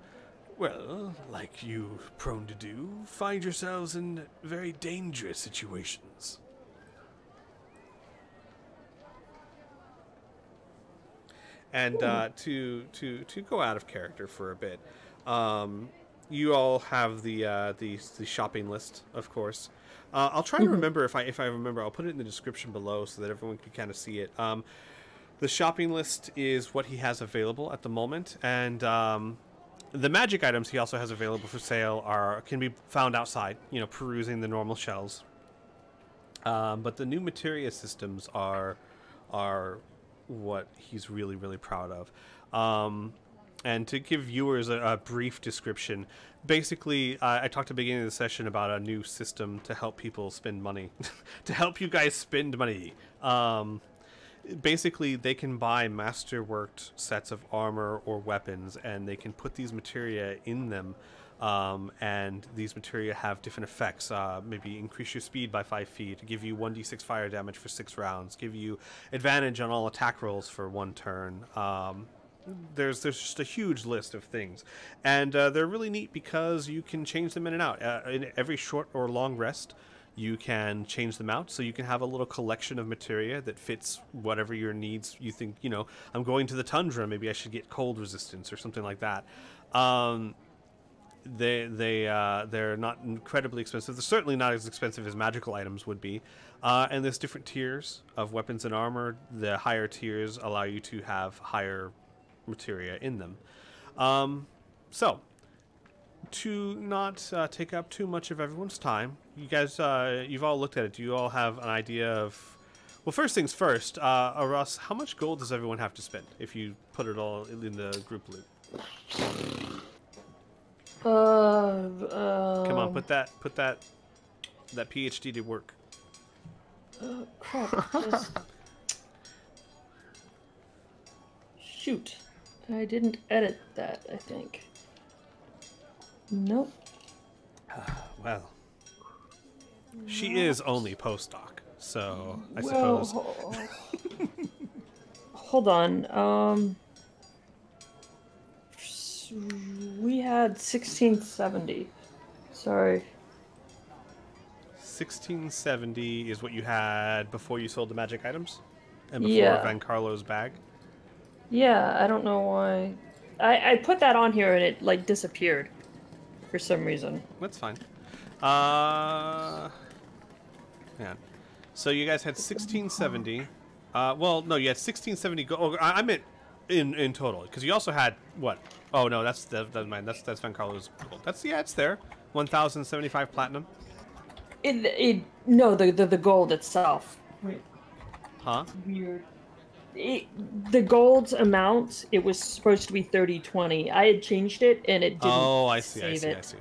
well, like you prone to do, find yourselves in very dangerous situations. And to go out of character for a bit, you all have the shopping list, of course. I'll try to remember if I remember. I'll put it in the description below so that everyone can kind of see it. The shopping list is what he has available at the moment, and the magic items he also has available for sale can be found outside, perusing the normal shelves. But the new materia systems are what he's really, really proud of. And to give viewers a brief description, basically, I talked at the beginning of the session about a new system to help people spend money, to help you guys spend money. Basically, they can buy masterworked sets of armor or weapons, and they can put these materia in them. And these materia have different effects. Maybe increase your speed by 5 feet, give you 1d6 fire damage for 6 rounds, give you advantage on all attack rolls for 1 turn. There's just a huge list of things, and they're really neat because you can change them in and out. In every short or long rest, you can change them out, so you can have a little collection of materia that fits whatever your needs. You think, I'm going to the tundra, maybe I should get cold resistance or something like that. They're not incredibly expensive. They're certainly not as expensive as magical items would be. And there's different tiers of weapons and armor. The higher tiers allow you to have higher materia in them. So, to not take up too much of everyone's time, you guys, you've all looked at it. Do you all have an idea of... Well, first things first, Ross, how much gold does everyone have to spend if you put it all in the group loot? Come on, put that PhD to work. Crap. Shoot. I didn't edit that, I think. Nope. Well, she is only postdoc, so I suppose. Hold on. We had 1670. Sorry. 1670 is what you had before you sold the magic items? And before Van Carlo's bag? Yeah, I don't know why. I put that on here and it disappeared for some reason. That's fine. Yeah. So you guys had 1670. Well, no, you had 1670 gold. Oh, I meant in total, because you also had what? Oh no, that's mine. That's Van Carlo's gold. It's there. 1075 platinum. No, the gold itself. Wait, Huh? weird. The gold's amount, it was supposed to be 30/20. I had changed it and it didn't Oh, I see. save I it. see.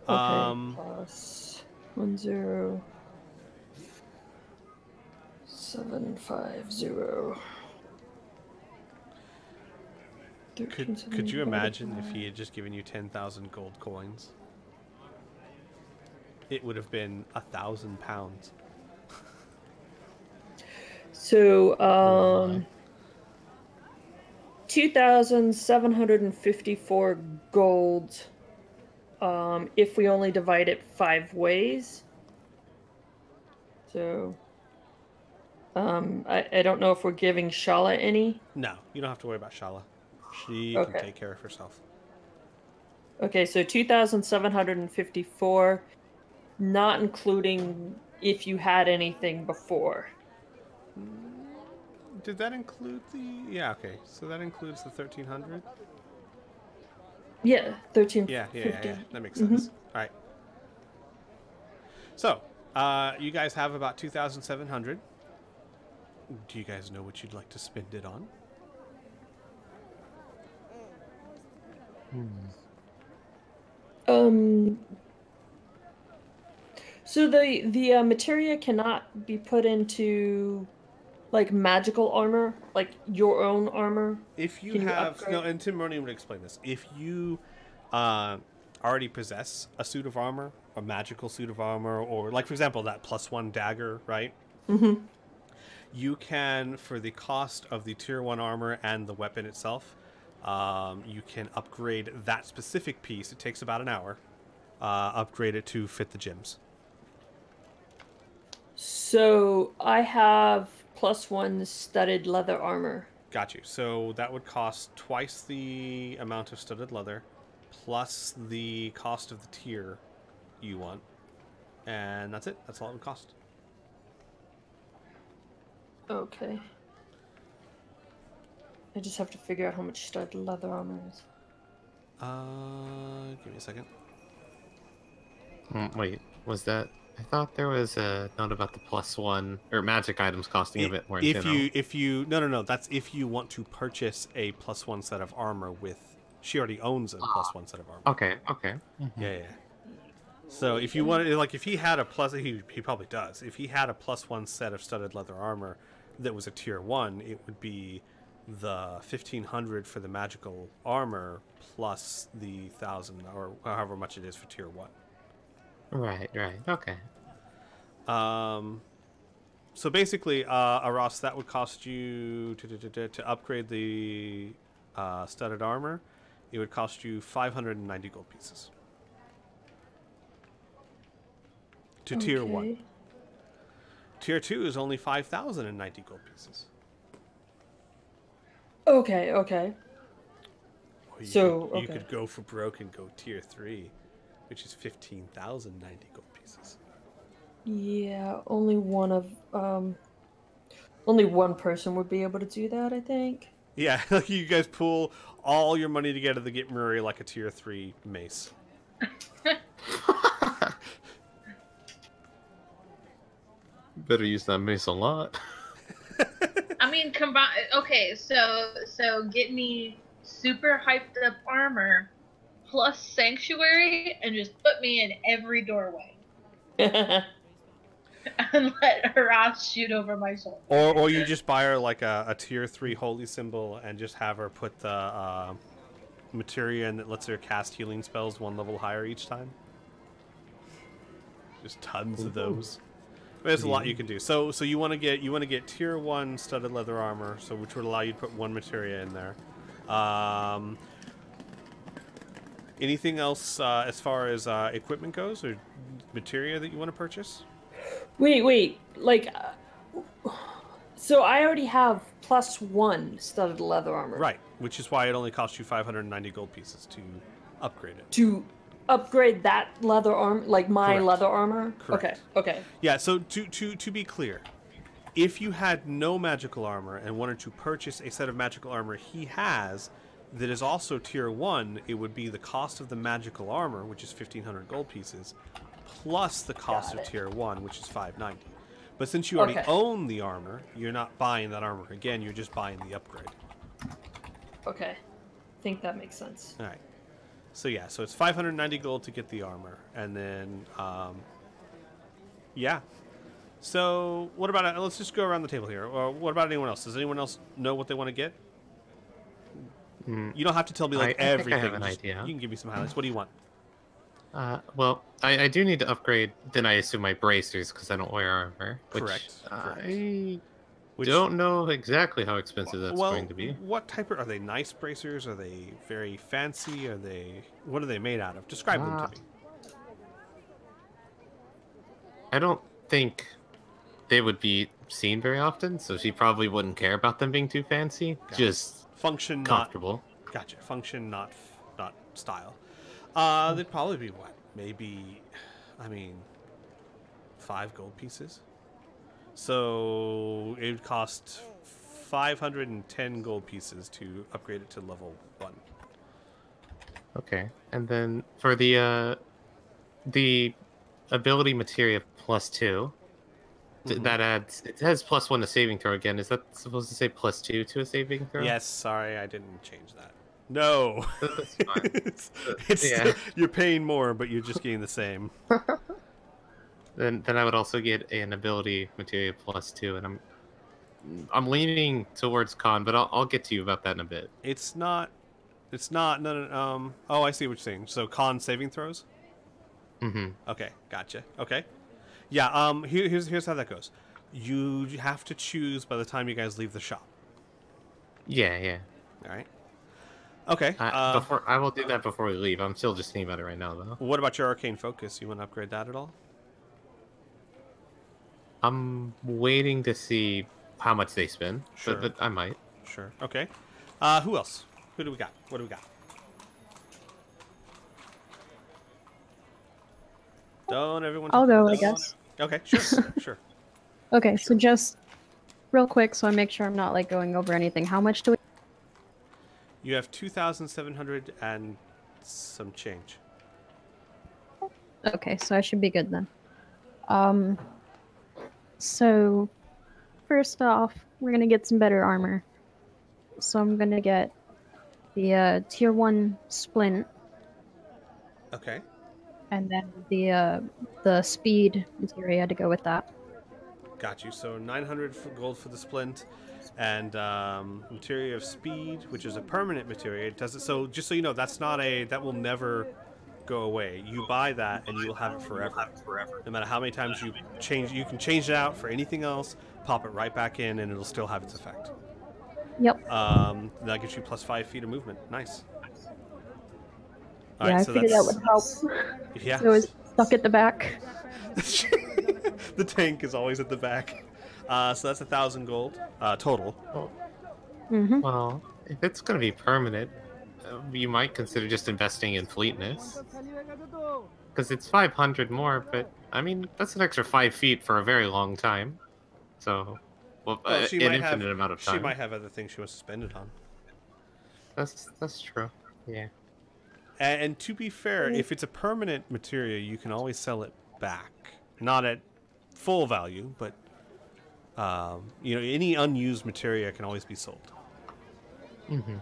Okay, plus 10750. Could you imagine if he had just given you 10,000 gold coins? It would have been 1,000 pounds. So, 2,754 gold. If we only divide it 5 ways. So, I don't know if we're giving Shala any. No, you don't have to worry about Shala. She can take care of herself. Okay, so 2,754, not including if you had anything before. Did that include the... Yeah, okay. So that includes the 1,300? Yeah, 1350. Yeah. That makes sense. All right. So, you guys have about 2,700. Do you guys know what you'd like to spend it on? So the materia cannot be put into like magical armor, like your own armor. If you Can you have upgrade? no, and Tim Roney would explain this. If you already possess a suit of armor, a magical suit of armor, or like for example that +1 dagger, right? Mm-hmm. You can, for the cost of the tier 1 armor and the weapon itself, you can upgrade that specific piece. It takes about an hour. Upgrade it to fit the gyms. So I have +1 studded leather armor. Got you. So that would cost twice the amount of studded leather, plus the cost of the tier you want. And that's it. That's all it would cost. Okay. I just have to figure out how much studded leather armor is. Give me a second. Wait, was that? I thought there was a note about the +1 or magic items costing a bit more. If you no, that's if you want to purchase a +1 set of armor with. She already owns a +1 set of armor. Okay. Yeah. So if you wanted, like, if he had a he probably does. If he had a +1 set of studded leather armor that was a tier 1, it would be the 1,500 for the magical armor plus the 1,000 or however much it is for tier 1. Right. Okay. So basically, Aras, that would cost you to upgrade the studded armor. It would cost you 590 gold pieces. To tier 1. Tier 2 is only 5,090 gold pieces. Okay. Or you could go for broke and go tier 3, which is 15,090 gold pieces. Yeah, only one person would be able to do that, I think. Yeah, you guys pool all your money together to get Murray like a tier 3 mace. Better use that mace a lot. I mean, combine. Okay, so get me super hyped up armor plus sanctuary, and just put me in every doorway, and let Haras shoot over my shoulder. Or you just buy her like a tier 3 holy symbol and just have her put the materia in that lets her cast healing spells 1 level higher each time. Just tons of those. There's a lot you can do. So you want to get tier 1 studded leather armor, so which would allow you to put 1 materia in there. Anything else as far as equipment goes, or materia that you want to purchase? Wait. Like, so I already have +1 studded leather armor. Right, which is why it only costs you 590 gold pieces to upgrade it. To upgrade that leather armor, like my Correct. leather armor? Correct. Okay. Yeah, so to be clear, if you had no magical armor and wanted to purchase a set of magical armor he has that is also tier 1, it would be the cost of the magical armor, which is 1,500 gold pieces, plus the cost Got of it. tier 1, which is $590. But since you already Okay. own the armor, you're not buying that armor again, you're just buying the upgrade. Okay. I think that makes sense. All right. So yeah, so it's 590 gold to get the armor, and then yeah. So what about let's just go around the table here. Or what about anyone else? Does anyone else know what they want to get? You don't have to tell me like I think everything. I have an Just- idea. You can give me some highlights. What do you want? Well, I do need to upgrade, then I assume my bracers, because I don't wear armor. Which Correct. I Which, don't know exactly how expensive that's well, going to be. what type are they? Nice bracers? Are they very fancy? Are they? What are they made out of? Describe them to me. I don't think they would be seen very often, so she probably wouldn't care about them being too fancy. Got it. Just Function, not comfortable. gotcha. Function, not style. They'd probably be what? Maybe, I mean, 5 gold pieces. So it would cost 510 gold pieces to upgrade it to level 1. Okay, and then for the ability materia +2, that adds. It has +1 to saving throw again. Is that supposed to say +2 to a saving throw? Yes, sorry, I didn't change that. No, That's fine. it's Yeah. you're paying more, but you're just getting the same. Then I would also get an ability materia +2, and I'm leaning towards con, but I'll get to you about that in a bit. It's not. No. Oh, I see what you're saying. So con saving throws. Mm-hmm. Okay, gotcha. Okay, yeah. Here's how that goes. You have to choose by the time you guys leave the shop. Yeah. All right. Okay. Before I will do that before we leave. I'm still just thinking about it right now, though. What about your arcane focus? You want to upgrade that at all? I'm waiting to see how much they spend, Sure. but I might. Sure. Okay. Who else? Who do we got? What do we got? Don't everyone. I'll go, I don't- guess. Okay. Sure. Sure. Okay, so just real quick, so I make sure I'm not like going over anything. How much do we? You have 2,700 and some change. Okay, so I should be good then. So first off, we're gonna get some better armor. So I'm gonna get the tier 1 splint, Okay. and then the speed materia to go with that. Got you. So 900 gold for the splint, and materia of speed, which is a permanent materia. It does it. So just so you know, that will never go away. You buy that, and you will have it forever. No matter how many times you change, you can change it out for anything else. Pop it right back in, and it'll still have its effect. Yep. That gives you +5 feet of movement. Nice. Yeah, I figured that would help. Yeah. So it's stuck at the back. The tank is always at the back. So that's 1,000 gold total. Mm-hmm. Well, if it's going to be permanent, you might consider just investing in fleetness. Because it's 500 more, but I mean, that's an extra 5 feet for a very long time. So, well, Well, an infinite amount of time. She might have other things she wants to spend it on. That's true. Yeah. And to be fair, if it's a permanent material, you can always sell it back. Not at full value, but any unused materia can always be sold. Mm-hmm.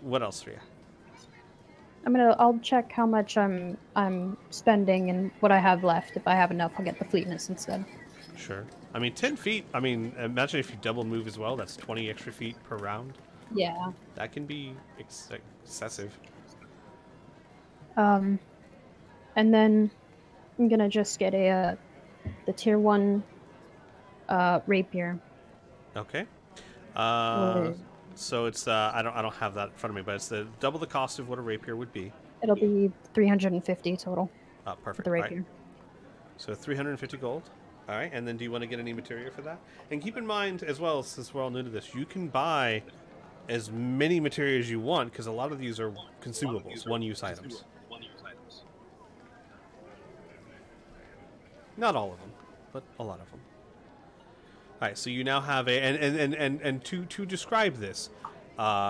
What else for you? I'll check how much I'm spending and what I have left. If I have enough, I'll get the fleetness instead. Sure. I mean, 10 feet. I mean, imagine if you double move as well. That's 20 extra feet per round. Yeah. That can be excessive. And then I'm gonna just get the tier 1 rapier. Okay. Or- So it's I don't have that in front of me, but it's double the cost of what a rapier would be. It'll be 350 total Perfect. for the All rapier. right. So 350 gold. All right, and then do you want to get any materia for that? And keep in mind as well, since we're all new to this, you can buy as many materia as you want because a lot of these are consumables, one-use items. Not all of them, but a lot of them. All right, so you now have and to describe this,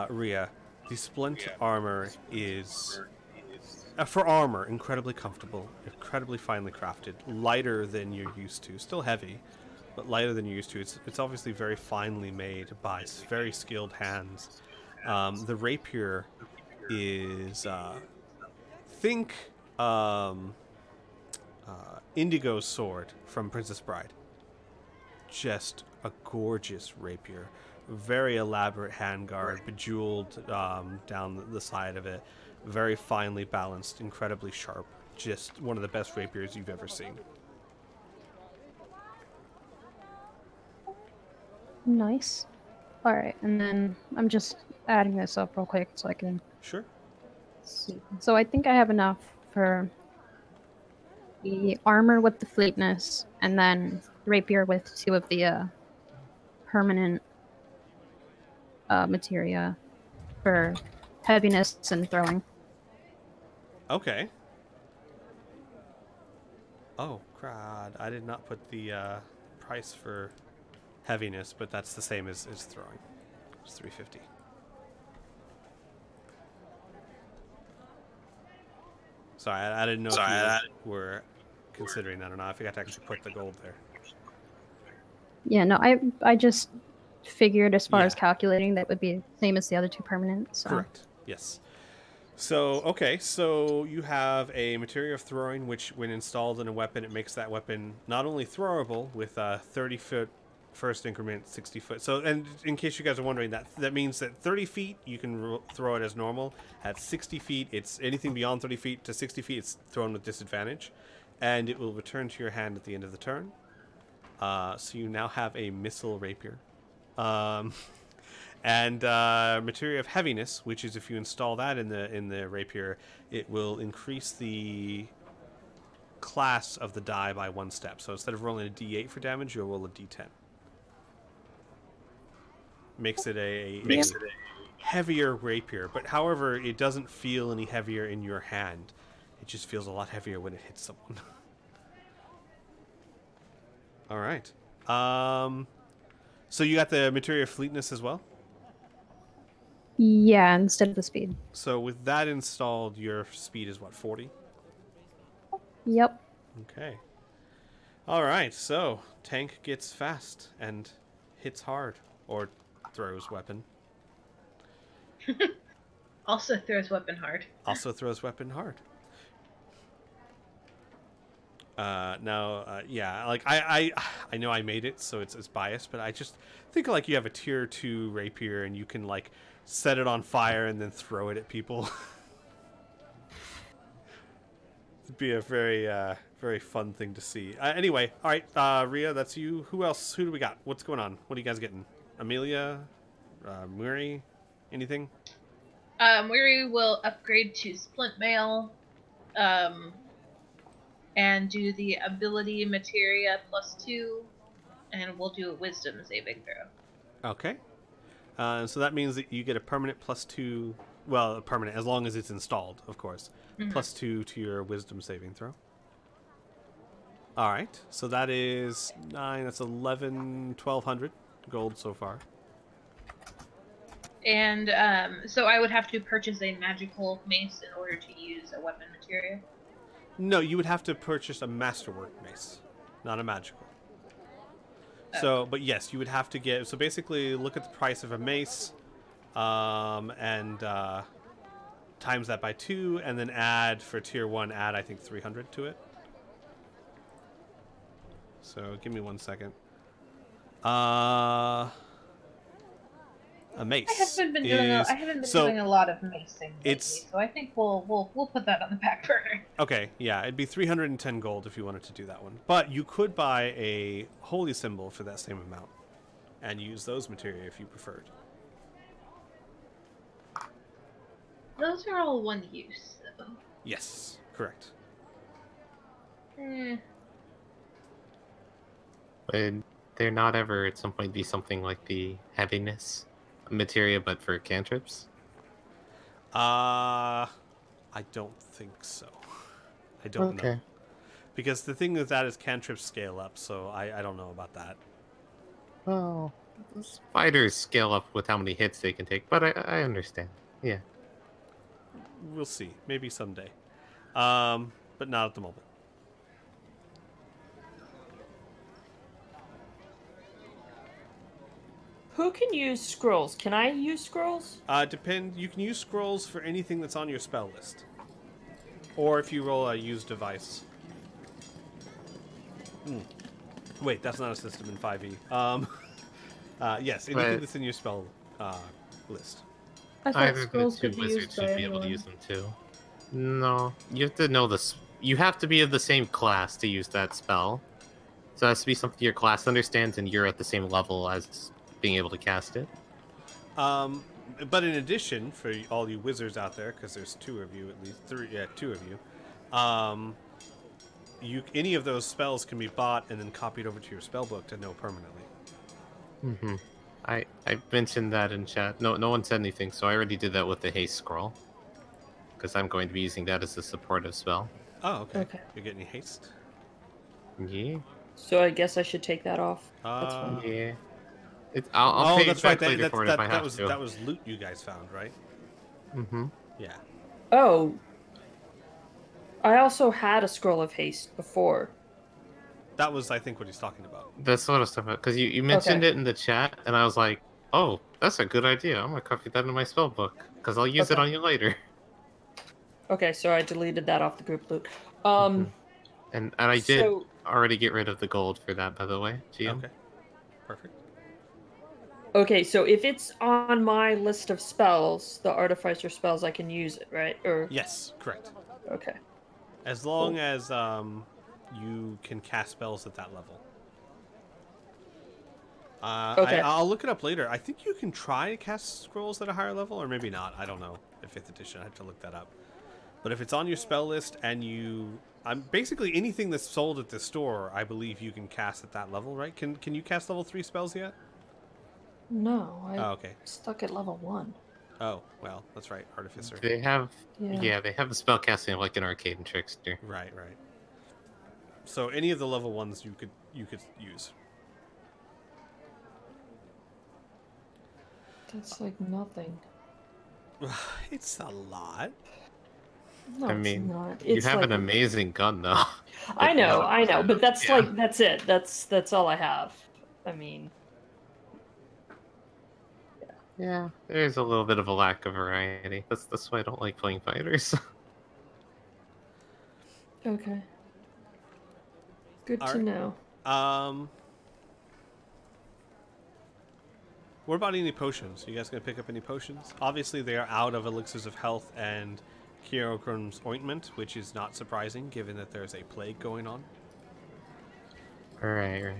Rhea, the splint armor is for armor, incredibly comfortable, incredibly finely crafted, lighter than you're used to. Still heavy, but lighter than you're used to. It's obviously very finely made by very skilled hands. The rapier is think Indigo's sword from Princess Bride. Just a gorgeous rapier. Very elaborate handguard, bejeweled down the side of it. Very finely balanced, incredibly sharp. Just one of the best rapiers you've ever seen. Nice. All right, and then I'm just adding this up real quick so I can Sure. see. So I think I have enough for the armor with the fleetness, and then rapier with 2 of the permanent materia for heaviness and throwing. Okay. Oh, crud. I did not put the price for heaviness, but that's the same as throwing. It's 350. Sorry, I didn't know if you were considering that or not. I forgot to actually put the gold there. Yeah, no, I just figured as far as calculating that would be the same as the other 2 permanent. So. Correct. Yes. So, okay, so you have a materia of throwing, which when installed in a weapon, it makes that weapon not only throwable with a 30-foot first increment, 60-foot. So, and in case you guys are wondering, that means that 30 feet, you can throw it as normal. At 60 feet, it's anything beyond 30 feet to 60 feet, it's thrown with disadvantage. And it will return to your hand at the end of the turn. So you now have a missile rapier. And materia of heaviness, which is if you install that in the rapier, it will increase the class of the die by 1 step. So instead of rolling a d8 for damage, you'll roll a d10. Makes it a heavier rapier, but however, it doesn't feel any heavier in your hand. It just feels a lot heavier when it hits someone. All right. So you got the materia of fleetness as well? Yeah, instead of the speed. So with that installed, your speed is what, 40? Yep. Okay. All right, so tank gets fast and hits hard, or throws weapon. Also throws weapon hard. Also throws weapon hard. Yeah, like I know I made it, so it's biased, but I just think like you have a tier 2 rapier and you can like set it on fire and then throw it at people. It'd be a very fun thing to see. Anyway, all right, Rhea, that's you. Who else? Who do we got? What's going on? What are you guys getting? Amelia, Muri, anything? Muri will upgrade to Splint Mail. And do the ability materia +2, and we'll do a wisdom saving throw. Okay. So that means that you get a permanent +2, well, a permanent, as long as it's installed, of course, +2 to your wisdom saving throw. All right. So that is 9, that's 11, 1,200 gold so far. And so I would have to purchase a magical mace in order to use a weapon materia? No, you would have to purchase a masterwork mace, not a magical. So, but yes, you would have to get. So basically, look at the price of a mace, and times that by 2, and then add for tier 1. Add I think 300 to it. So give me 1 second. A mace. I haven't been doing a lot of macing lately, so I think we'll put that on the back burner. Okay, yeah, it'd be 310 gold if you wanted to do that one. But you could buy a holy symbol for that same amount and use those materia if you preferred. Those are all one use, though. Yes, correct. Would there not ever at some point be something like the heaviness materia, but for cantrips? I don't think so. I don't know. Because the thing with that is cantrips scale up, so I don't know about that. Well, spiders scale up with how many hits they can take, but I understand. Yeah. We'll see. Maybe someday. But not at the moment. Who can use scrolls? Can I use scrolls? You can use scrolls for anything that's on your spell list. Or if you roll a use device. Wait, that's not a system in 5e. Yes, anything that's in your spell list. I thought Either the scrolls two could be wizards used by should be able to anyone. use them too. No, you have to know this. You have to be of the same class to use that spell. So it has to be something your class understands, and you're at the same level as being able to cast it. But in addition, for all you wizards out there, because there's 2 of you at least, 3, yeah, 2 of you, any of those spells can be bought and then copied over to your spell book to know permanently. Mm-hmm. I mentioned that in chat. No one said anything, so I already did that with the haste scroll. Because I'm going to be using that as a supportive spell. Oh, okay. Okay. You're getting haste? Yeah. So I guess I should take that off. That's fine. Yeah. I'll pay that's you right. back later for it if I have to. That was loot you guys found, right? Mm-hmm. Yeah. Oh. I also had a scroll of haste before. That was, I think, what he's talking about. That's what I was talking about. Because you mentioned it in the chat, and I was like, oh, that's a good idea. I'm going to copy that in my spell book. Because I'll use it on you later. Okay, so I deleted that off the group loot. And I did already get rid of the gold for that, by the way. GM. Okay. Perfect. Okay, so if it's on my list of spells, the artificer spells, I can use it, right? Or Yes, correct. okay. As long as you can cast spells at that level. Okay. I'll look it up later. I think you can try to cast scrolls at a higher level, or maybe not. I don't know. In 5th edition, I have to look that up. But if it's on your spell list and basically anything that's sold at the store, I believe you can cast at that level, right? Can you cast level 3 spells yet? No, okay. Stuck at level 1. Oh, well, that's right. Artificer. They have, they have the spell casting like an arcade and trickster. Right. So any of the level 1s you could use. That's like nothing. It's a lot. No, I mean, it's not. you It's have like, an amazing gun, though. I know, but that's that's it. That's all I have. I mean, Yeah, there's a little bit of a lack of variety. That's why I don't like playing fighters. okay. Good to know. What about any potions? You guys gonna pick up any potions? Obviously, they are out of elixirs of health and Kirokrum's ointment, which is not surprising given that there's a plague going on. Right.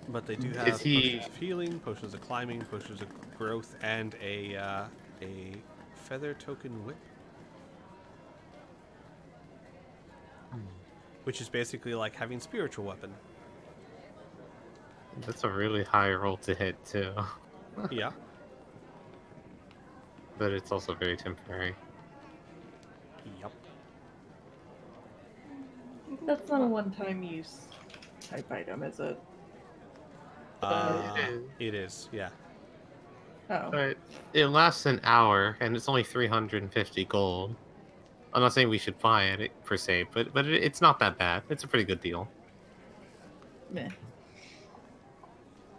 But they do have potions of healing, potions of climbing, potions of growth, and a feather token whip. Which is basically like having spiritual weapon. That's a really high roll to hit, too. Yeah. But it's also very temporary. Yep. That's not a one-time use type item, is it? It is, yeah. Oh. But it lasts an hour, and it's only 350 gold. I'm not saying we should buy it per se, but it's not that bad. It's a pretty good deal. Meh.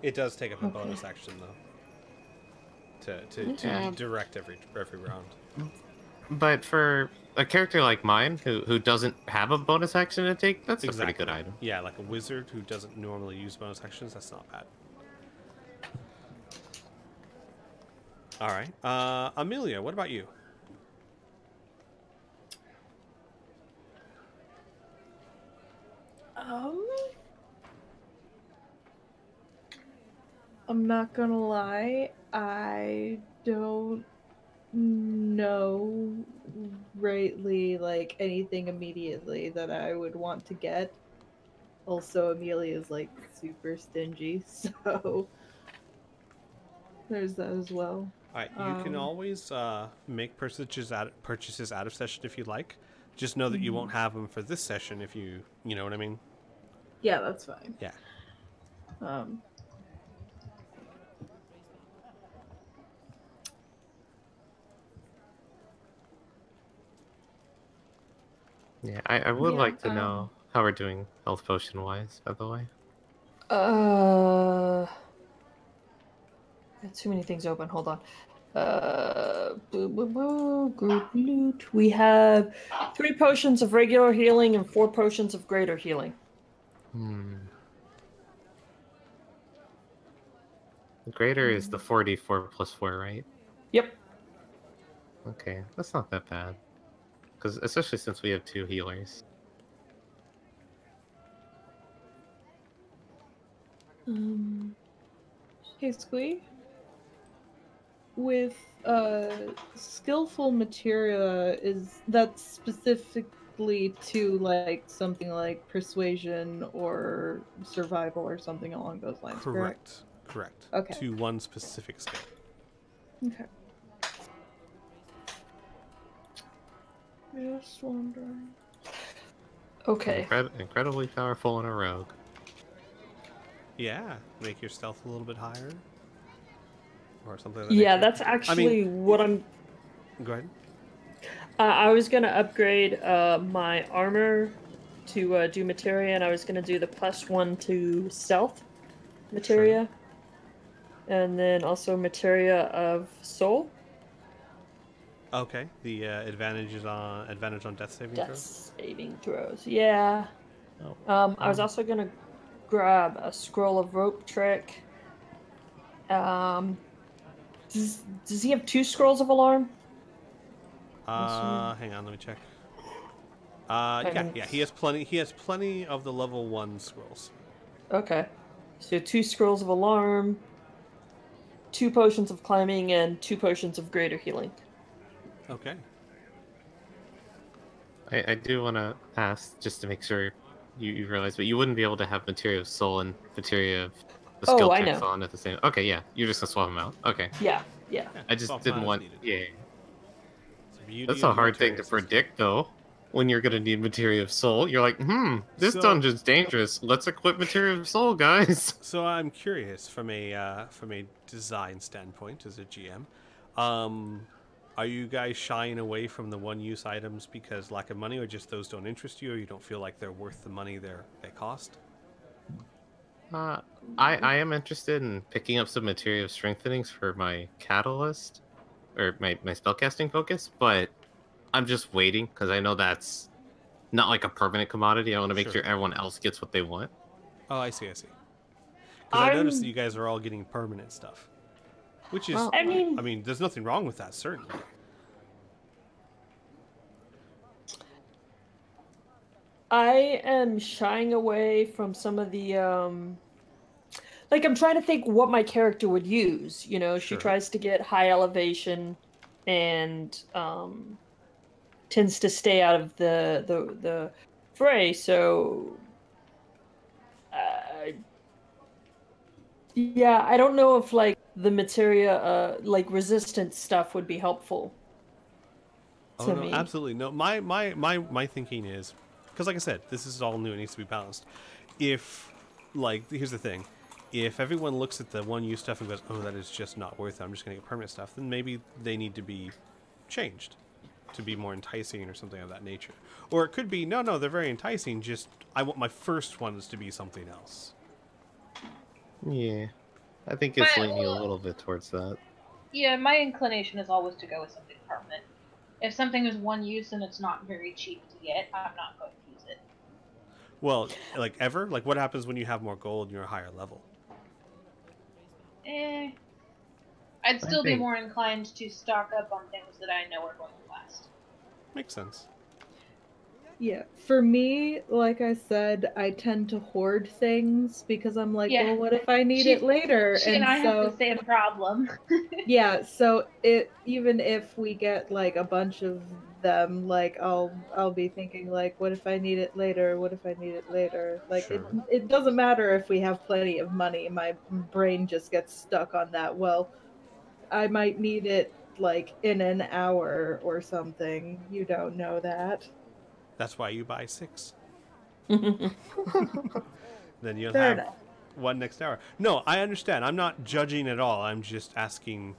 It does take up a bonus action though. To direct every round. But for a character like mine, who doesn't have a bonus action to take, that's a pretty good item. Yeah, like a wizard who doesn't normally use bonus actions, that's not bad. Alright. Amelia, what about you? I'm not gonna lie, I don't know rightly like anything immediately that I would want to get. Also, Amelia is like super stingy, so there's that as well. Alright, you can always make purchases out of session if you like. Just know that you won't have them for this session if you know what I mean? Yeah, that's fine. Yeah. Yeah, I would Yeah, like to know how we're doing health potion wise, by the way. Got too many things open. Hold on. Group loot. We have 3 potions of regular healing and 4 potions of greater healing. The greater is the 4d4 plus 4, right? Yep. Okay, that's not that bad. Because especially since we have 2 healers. Hey, Squee. With skillful materia, is that specifically to like something like persuasion or survival or something along those lines? Correct. Correct. Okay. To one specific skill. Okay. Just wondering. Okay. Incredibly powerful in a rogue. Yeah, make your stealth a little bit higher, or something. Of that Yeah, nature. that's actually what I'm. Go ahead. I was gonna upgrade my armor to do materia, and I was gonna do the +1 to stealth materia, and then also materia of soul. Okay, the advantage on death saving Death throws. saving throws. Yeah. Oh. I was also gonna grab a scroll of rope trick. Does he have 2 scrolls of alarm? Hang on, let me check. Yeah, he has plenty. He has plenty of the level 1 scrolls. Okay, so 2 scrolls of alarm, 2 potions of climbing, and 2 potions of greater healing. Okay. I do want to ask, just to make sure you realize, but you wouldn't be able to have materia of soul and materia of the skill I checks know. on at the same. Okay, yeah, you're just gonna swap them out. Okay. Yeah. I just didn't want. Yeah. Beauty That's a of hard thing to materia system. predict, though. When you're gonna need materia of soul, you're like, this So- dungeon's dangerous. Let's equip materia of soul, guys. So I'm curious from a design standpoint as a GM, are you guys shying away from the one-use items because lack of money, or just those don't interest you, or you don't feel like they're worth the money they cost? I am interested in picking up some materia of strengthenings for my catalyst, or my spellcasting focus, but I'm just waiting because I know that's not like a permanent commodity. I want to make Sure. sure everyone else gets what they want. Oh, I see. Because I noticed that you guys are all getting permanent stuff, which is, Well, I mean, there's nothing wrong with that, certainly. I am shying away from some of the like I'm trying to think what my character would use. You know, she Sure. tries to get high elevation and tends to stay out of the fray. So yeah, I don't know if like the materia like resistance stuff would be helpful. Oh to no, me. absolutely no. My thinking is, because like I said, this is all new. It needs to be balanced. If, like, here's the thing: if everyone looks at the one-use stuff and goes, "Oh, that is just not worth it. I'm just going to get permanent stuff," then maybe they need to be changed to be more enticing or something of that nature. Or it could be, no, they're very enticing. Just I want my first ones to be something else. Yeah, I think it's My- leaning a little bit towards that. Yeah, my inclination is always to go with something permanent. If something is one use and it's not very cheap to get, I'm not going to use it. Well, like ever? Like what happens when you have more gold and you're a higher level? I'd still be think- more inclined to stock up on things that I know are going to last. Makes sense. Yeah, for me, like I said, I tend to hoard things because I'm like, Yeah. well, what if I need She- it later? She and I have the same problem. Yeah, so even if we get like a bunch of them, like I'll be thinking like, what if I need it later? What if I need it later? Like Sure. it doesn't matter if we have plenty of money. My brain just gets stuck on that. Well, I might need it like in an hour or something. You don't know that. That's why you buy 6. Yeah. Then you'll Fair have enough. one next hour. No, I understand. I'm not judging at all. I'm just asking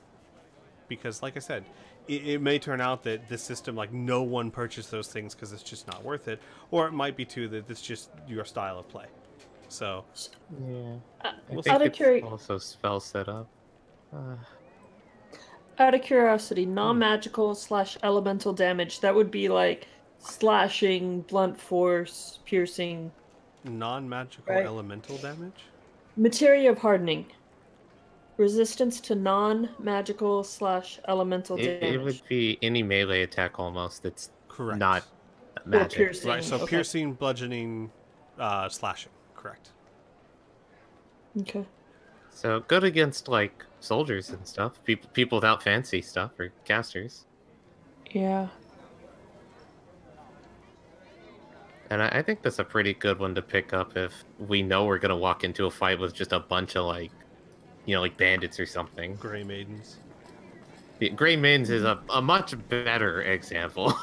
because, like I said, it may turn out that this system, like, no one purchased those things because it's just not worth it, or it might be too that it's just your style of play. So Yeah, we'll I think see. it's also spell setup. Out of curiosity, non-magical / elemental damage, that would be like slashing, blunt force, piercing. Non-magical Right. elemental damage? Materia of hardening. Resistance to non-magical / elemental damage. It would be any melee attack almost that's Correct. not Or magic. piercing. Right, so okay. piercing, bludgeoning, slashing. Correct. Okay. So good against like soldiers and stuff. People without fancy stuff or casters. Yeah. And I think that's a pretty good one to pick up if we know we're gonna walk into a fight with just a bunch of like, like bandits or something. Grey Maidens. The Grey Maidens is a much better example.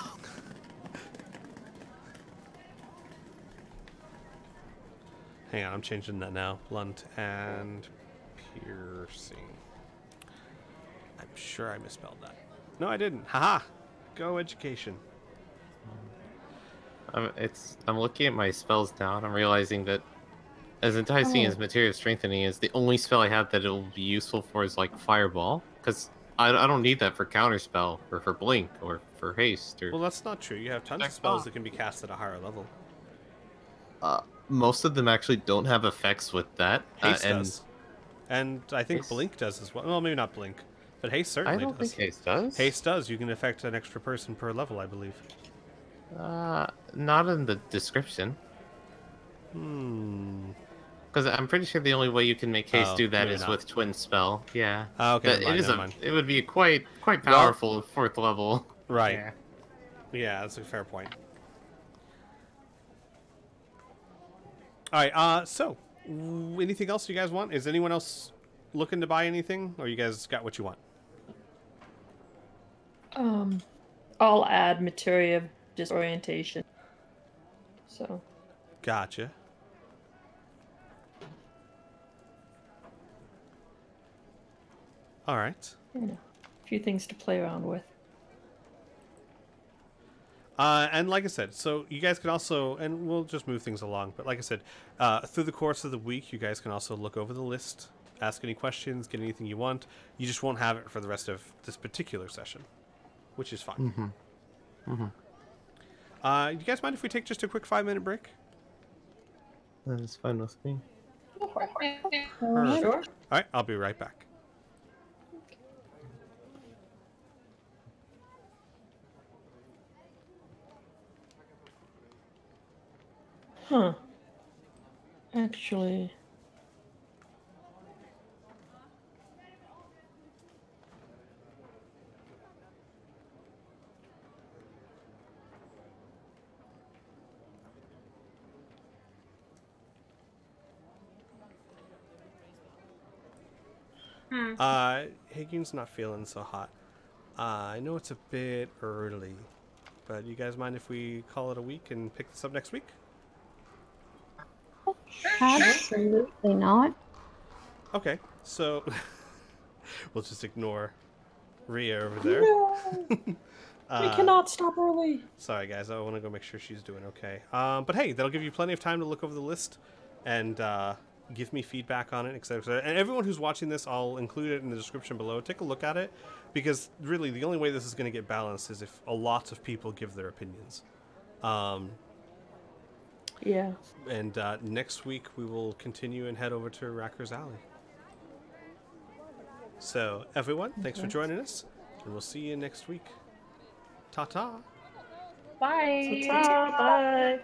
Hang on, I'm changing that now. Blunt and piercing. I'm sure I misspelled that. No, I didn't. Haha! Go education. I'm looking at my spells now and I'm realizing that as enticing as Materia Strengthening is, the only spell I have that it will be useful for is like Fireball. Because I don't need that for Counterspell or for Blink or for Haste. Or... Well, that's not true. You have tons of spells that can be cast at a higher level. Most of them actually don't have effects with that. Haste does. And I think Haste? Blink does as well. Well, maybe not Blink, but Haste certainly I don't does. think Haste does. Haste does. You can affect an extra person per level, I believe. Not in the description. Because I'm pretty sure the only way you can make Haste do that is with Twin Spell. Yeah. Okay, But it would be quite powerful at 4th level. Right. Yeah, that's a fair point. Alright, so, anything else you guys want? Is anyone else looking to buy anything? Or you guys got what you want? I'll add Materia of Disorientation. So. Gotcha. Alright. A few things to play around with. And like I said, so you guys can also, and we'll just move things along, but like I said, through the course of the week, you guys can also look over the list, ask any questions, get anything you want. You just won't have it for the rest of this particular session, which is fine. You guys mind if we take just a quick 5-minute break? That's fine with me. Sure. Alright, I'll be right back. Huh. Actually... Higgins not feeling so hot. I know it's a bit early, but you guys mind if we call it a week and pick this up next week? Absolutely not. Okay, so we'll just ignore Rhea over there. No! We cannot stop early. Sorry, guys. I want to go make sure she's doing okay. But hey, that'll give you plenty of time to look over the list and give me feedback on it, etc. etc. And everyone who's watching this, I'll include it in the description below. Take a look at it, because really the only way this is going to get balanced is if a lot of people give their opinions. Yeah. And next week we will continue and head over to Racker's Alley. So, everyone, thanks for joining us, and we'll see you next week. Ta-ta! Bye! Ta-ta, bye!